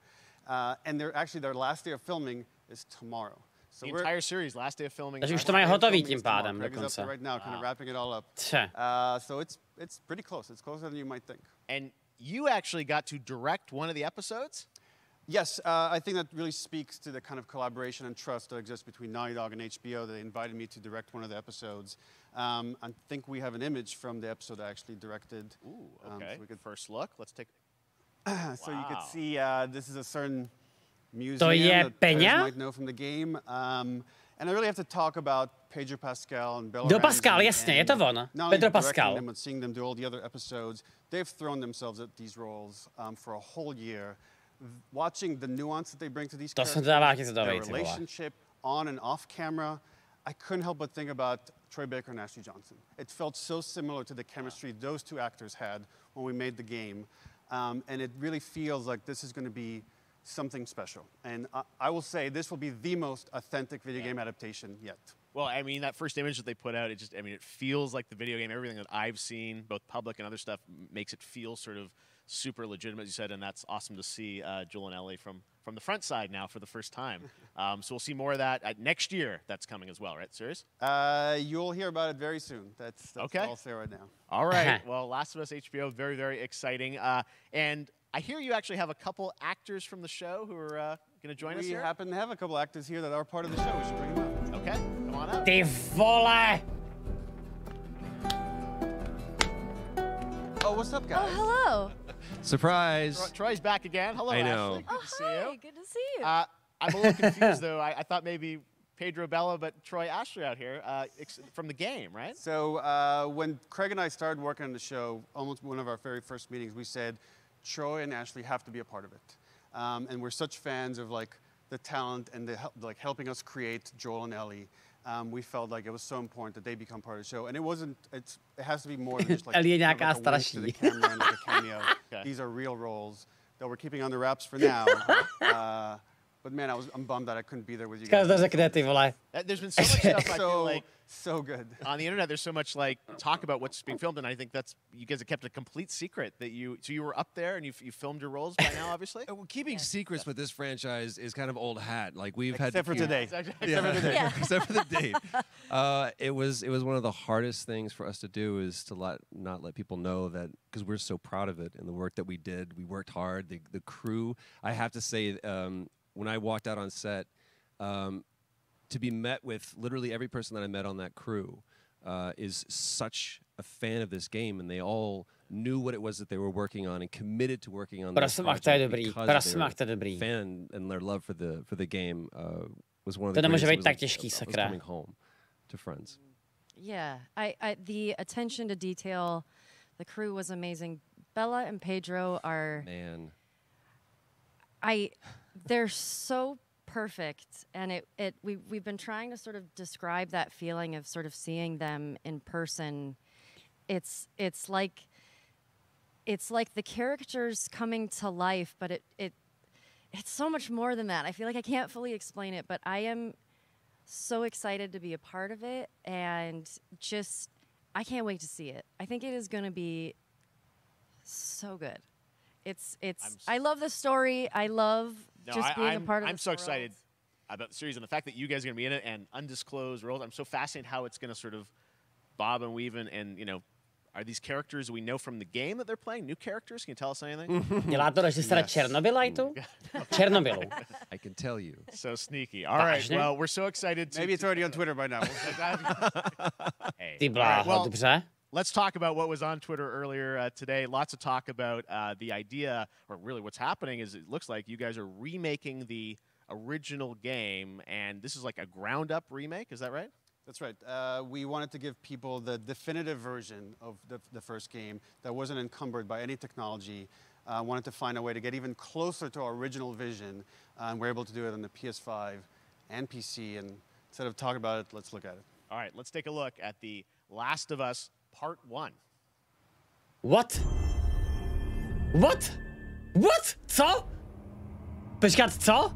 And their last day of filming is tomorrow. So the entire series, last day of filming. Takže už to mají hotový tím pádem Craig is up there right now, kind of wrapping it all up. So it's pretty close. It's closer than you might think. And you actually got to direct one of the episodes? Yes, I think that really speaks to the kind of collaboration and trust that exists between Naughty Dog and HBO. They invited me to direct one of the episodes. I think we have an image from the episode I actually directed. Ooh, okay. So we could first look. Let's take. So you could see this is a certain museum that players might know from the game. And I really have to talk about Pedro Pascal and Bella Ramsey. Pascal, jasně, je to on. Pedro Pascal. Them and seeing them do all the other episodes, they've thrown themselves at these roles for a whole year. Watching the nuance that they bring to these characters, their relationship on and off camera, I couldn't help but think about Troy Baker and Ashley Johnson. It felt so similar to the chemistry those two actors had when we made the game. And it really feels like this is going to be something special. And I will say this will be the most authentic video game adaptation yet. Well, I mean, that first image that they put out, it feels like the video game. Everything that I've seen, both public and other stuff, makes it feel sort of super legitimate, as you said, and that's awesome to see Joel and Ellie from the front side now for the first time. So we'll see more of that next year. That's coming as well, right? Serious? You'll hear about it very soon. That's okay. All I'll say right now. All right. Well, Last of Us HBO, very, very exciting. And I hear you actually have a couple actors from the show who are going to join us here. We happen to have a couple actors here that are part of the show. We should bring them up. Okay, come on up. Ty vole! Oh, what's up, guys? Oh, hello. Surprise. Troy's back again. Hello, I know. Ashley. Good to see you. Good to see you. I'm a little confused, though. I thought maybe Pedro Bella, but Troy Ashley out here from the game, right? So when Craig and I started working on the show, almost one of our very first meetings, we said, Troy and Ashley have to be a part of it. And we're such fans of like the talent and helping us create Joel and Ellie. We felt like it was so important that they become part of the show. And it has to be more than just like, Ellie kind of like a wink to the camera and like a cameo. Okay. These are real roles that we're keeping under wraps for now. But man, I'm bummed that I couldn't be there with you guys. There's been so much stuff I feel like so good on the internet. There's so much like talk about what's being filmed, and I think that's you guys have kept a complete secret that you were up there and you filmed your roles by now, obviously. Well, keeping secrets with this franchise is kind of old hat. Like we've except had for today. Except for the date. It was one of the hardest things for us to do is to not let people know that, because we're so proud of it and the work that we did. We worked hard. The crew. I have to say. When I walked out on set, to be met with literally every person that I met on that crew is such a fan of this game, and they all knew what it was that they were working on and committed to working on this project because their fan and their love for the game was one of the greatest. It was coming home to friends. Yeah, the attention to detail, the crew was amazing. Bella and Pedro are they're so perfect, and we've been trying to sort of describe that feeling of sort of seeing them in person. It's like the characters coming to life, but it's so much more than that. I feel like I can't fully explain it, but I am so excited to be a part of it, and just I can't wait to see it. I think it is going to be so good. I love the story. I love just being a part of it. I'm so excited about the series and the fact that you guys are going to be in it and undisclosed roles. I'm so fascinated how it's going to sort of bob and weave and you know, are these characters we know from the game that they're playing? New characters? Can you tell us anything? I can tell you. So sneaky. All right. Well, we're so excited. Maybe it's already on Twitter by now. Hey. Well, let's talk about what was on Twitter earlier today. Lots of talk about the idea, or really what's happening is it looks like you guys are remaking the original game, and this is like a ground-up remake. Is that right? That's right. We wanted to give people the definitive version of the first game that wasn't encumbered by any technology. Wanted to find a way to get even closer to our original vision, and we're able to do it on the PS5 and PC. And instead of talking about it, let's look at it. All right, let's take a look at The Last of Us Part 1. What? What? What? Co? Počkat, co?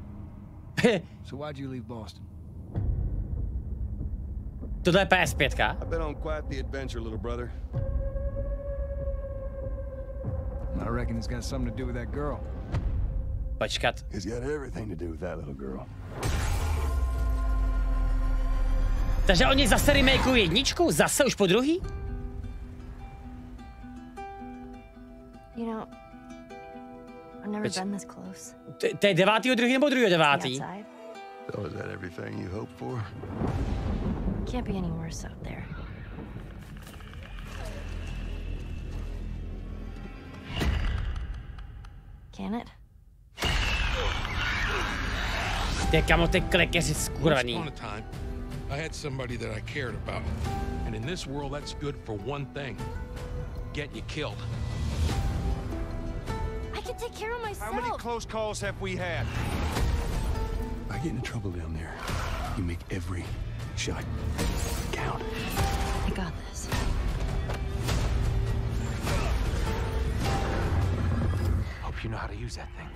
So why'd you leave Boston? Tohle je PS5. I've been on quite the adventure, little brother. I reckon it's got something to do with that girl. Počkat. It's got everything to do with that little girl. Takže oni zase remakeují jedničku? Zase už po druhý? You know, I've never been this close. To je 9.2. nebo 2.9? So is that everything you hoped for? Can't be any worse out there. Can it? Ty kamo, ty klekeři skurvený. Once upon a time, I had somebody that I cared about. And in this world, that's good for one thing. Getting you killed. I can take care of myself. How many close calls have we had? I get into trouble down there. You make every shot count. I got this. Hope you know how to use that thing.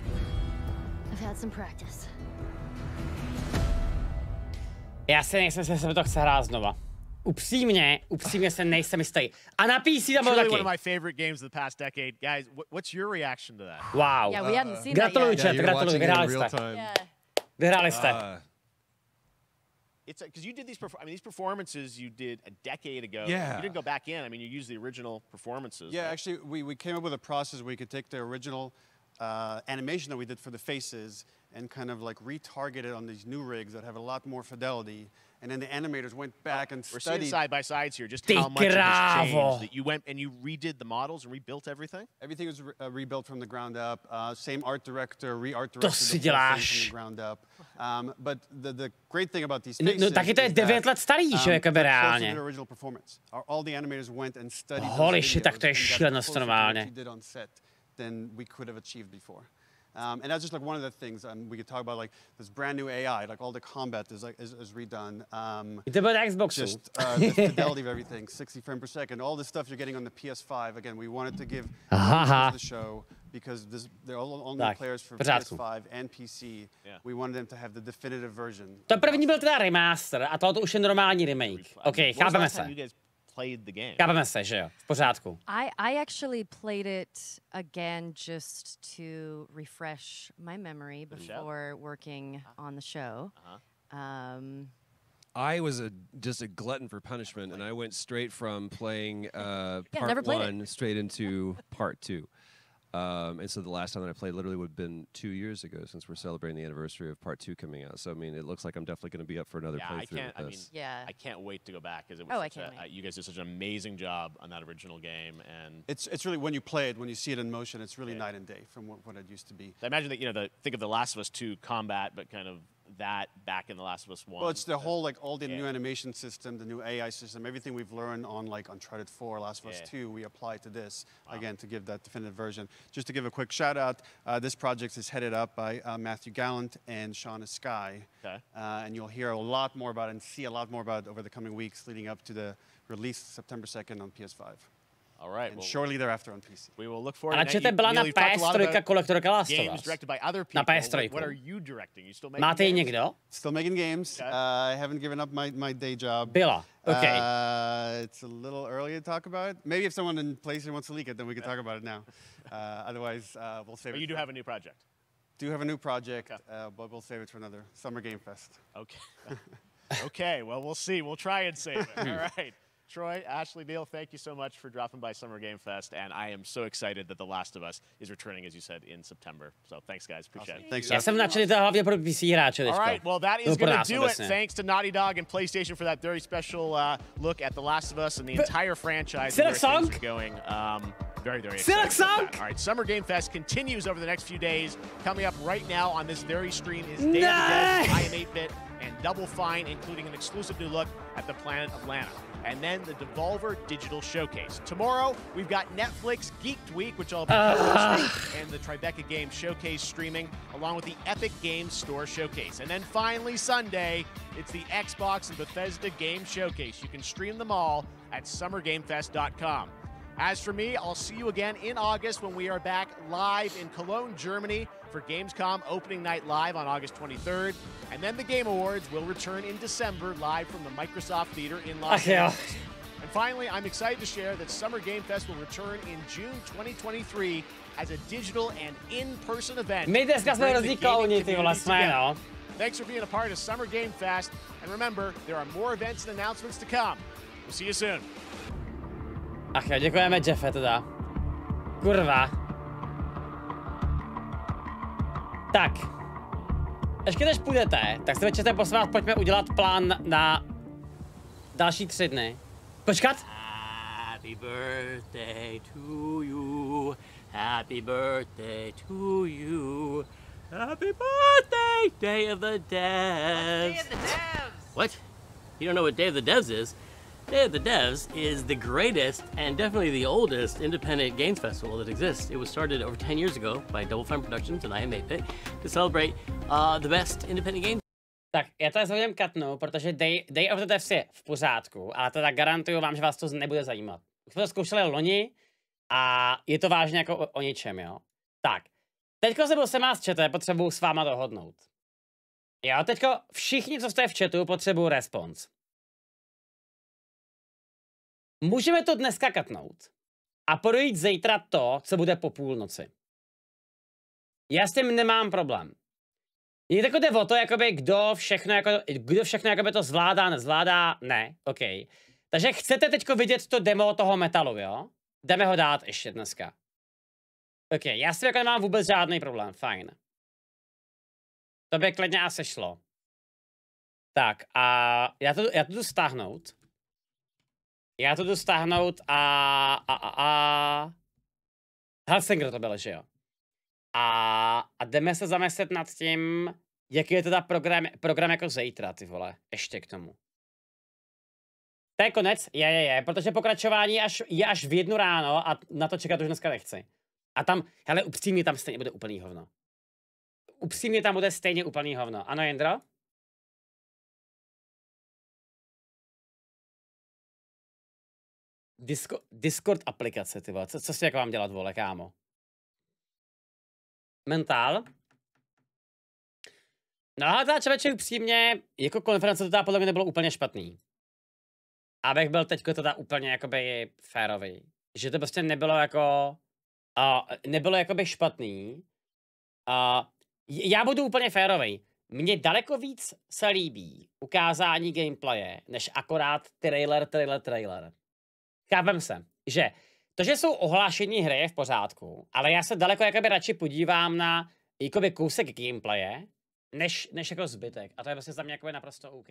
I've had some practice. Já si nejsem si, že to chce hrát znova. Upřímně se nejsem jistý. A na PC tam bylo taky. One of my favorite games of the past decade. Guys, what's your reaction to that? Wow. Yeah, we hadn't seen gratuluju, that yet. chat, gratuluju, vyhráli jste. Vyhráli jste. It's because you did these. These performances you did a decade ago. Yeah. You didn't go back in. I mean, you used the original performances. Yeah, actually, we came up with a process where we could take the original animation that we did for the faces and kind of like retarget it on these new rigs that have a lot more fidelity. And then the animators went back and studied. We're seeing side by sides here, just how much it has changed. That you went and you redid the models and rebuilt everything. Everything was rebuilt from the ground up. Same art director, re-art directed the whole thing from the ground up. But the great thing about these faces no, taky to je 9 let starý, že jakoby reálně. The original performance. All the animators went and studied. Holy shit, tak to je šílenost normálně. Did on set than we could have achieved before. And that's just like one of the things we could talk about, like this brand new AI, like all the combat is redone. Just the fidelity of everything, 60 frames per second, all the stuff you're getting on the PS5. Again, we wanted to give the show because they're all new players for PS5 and PC. We wanted them to have the definitive version. To první byl teda remaster a tohle už je normální remake. OK, chápeme se. Played the game. Chápeme se, že jo? V pořádku. I actually played it again just to refresh my memory before working on the show. I was just a glutton for punishment, and I went straight from playing part 1 straight into part 2. And so the last time that I played literally would have been 2 years ago, since we're celebrating the anniversary of part 2 coming out. So I mean, it looks like I'm definitely going to be up for another playthrough with this. I can't wait to go back because it was you guys did such an amazing job on that original game, and it's really, when you play it, when you see it in motion, it's really night and day from what it used to be. I imagine that think of The Last of Us 2 combat, but kind of that back in The Last of Us 1. Well, it's the whole, like, all the new animation system, the new AI system, everything we've learned on, like, Uncharted 4, Last of Us 2, we apply to this, again, to give that definitive version. Just to give a quick shout-out, this project is headed up by Matthew Gallant and Shauna Skye. And you'll hear a lot more about it and see a lot more about it over the coming weeks leading up to the release September 2nd on PS5. All right. And shortly thereafter on PC. We will look forward to that. Byla na PS3 kolektorka Last of Us. Games directed by other people. Na PS3. What are you directing? You still making Máte ji někdo? Still making games. I haven't given up my day job. Byla. Okay. It's a little early to talk about it. Maybe if someone in PlayStation wants to leak it, then we can talk about it now. Otherwise, we'll save it. But you do have a new project. Do have a new project, but we'll save it for another Summer Game Fest. Okay. Okay. Well, we'll see. We'll try and save it. All right. Troy, Ashley, Neil, thank you so much for dropping by Summer Game Fest, and I am so excited that The Last of Us is returning, as you said, in September. So thanks, guys. Appreciate it. Thanks, Já jsem nadšený hlavně pro PC hráče. All right, well, that is going to do it. Thanks to Naughty Dog and PlayStation for that very special look at The Last of Us and the entire franchise. Silk Song? Going. Very, very excited. Silk All right, Summer Game Fest continues over the next few days. Coming up right now on this very stream is Day of the Dead, I Am 8-Bit, and Double Fine, including an exclusive new look at the planet Atlanta. And then the Devolver Digital Showcase. Tomorrow, we've got Netflix Geeked Week, which I'll be hosting, and the Tribeca Games Showcase streaming, along with the Epic Games Store Showcase. And then finally, Sunday, it's the Xbox and Bethesda Game Showcase. You can stream them all at summergamefest.com. As for me, I'll see you again in August when we are back live in Cologne, Germany for Gamescom Opening Night Live on August 23rd. And then the Game Awards will return in December live from the Microsoft Theater in Los Angeles. And finally, I'm excited to share that Summer Game Fest will return in June 2023 as a digital and in-person event. Thanks for being a part of Summer Game Fest. And remember, there are more events and announcements to come. We'll see you soon. Ach jo, děkujeme, Jeffe, teda. Kurva. Tak. Ještě než půjdete, tak se večer prosím vás, pojďme udělat plán na další 3 dny. Počkat. Happy birthday to you. Happy birthday to you. Happy birthday, Day of the Devs. Day of the Devs. What? You don't know what Day of the Devs is? Day of the Devs is the greatest and definitely the oldest independent games festival that exists. It was started over 10 years ago by Double Fine Productions and I Am 8-Bit to celebrate the best independent games. Tak, já to zhodím katnu, protože Day of the Devs je v pořádku, ale teda garantuju vám, že vás to nebude zajímat. Už jsme to zkoušeli loni a je to vážně jako o ničem, jo? Tak, teďko se byl se vás čete, potřebuju s váma dohodnout. Jo, teďko všichni, co jste v chatu, potřebuju respons. Můžeme to dneska katnout a projít zítra to, co bude po půlnoci. Já s tím nemám problém. Mně tako jde o to, jakoby, kdo všechno jakoby to zvládá, nezvládá, ne, OK. Takže chcete teďko vidět to demo toho metalu, jo? Jdeme ho dát ještě dneska. OK, já s tím jako nemám vůbec žádný problém, fajn. To by klidně asi šlo. Tak a já to jdu stáhnout. Já to jdu stáhnout a Hellsinger to bylo, že jo? A jdeme se zamyslet nad tím, jaký je teda program jako zítra, ty vole, ještě k tomu. To je konec? Je, protože pokračování je až v 1 ráno a na to čekat už dneska nechci. A tam, hele, upřímně, tam stejně bude úplný hovno. upřímně tam bude stejně úplný hovno. Ano, Jindro? Discord aplikace, ty vole. Co si jako mám dělat, vole, kámo? Mentál? No ale teda člověče upřímně, jako konference to teda podle mě nebylo úplně špatný. Abych byl teďko teda úplně jakoby férový. Že to prostě nebylo jako... nebylo jakoby špatný. Já budu úplně férovej. Mně daleko víc se líbí ukázání gameplaye, než akorát trailer. Chápem se, že to, že jsou ohlášení hry je v pořádku, ale já se daleko jakoby radši podívám na jakoby kousek gameplaye, než jako zbytek. A to je prostě za mě jakoby naprosto OK.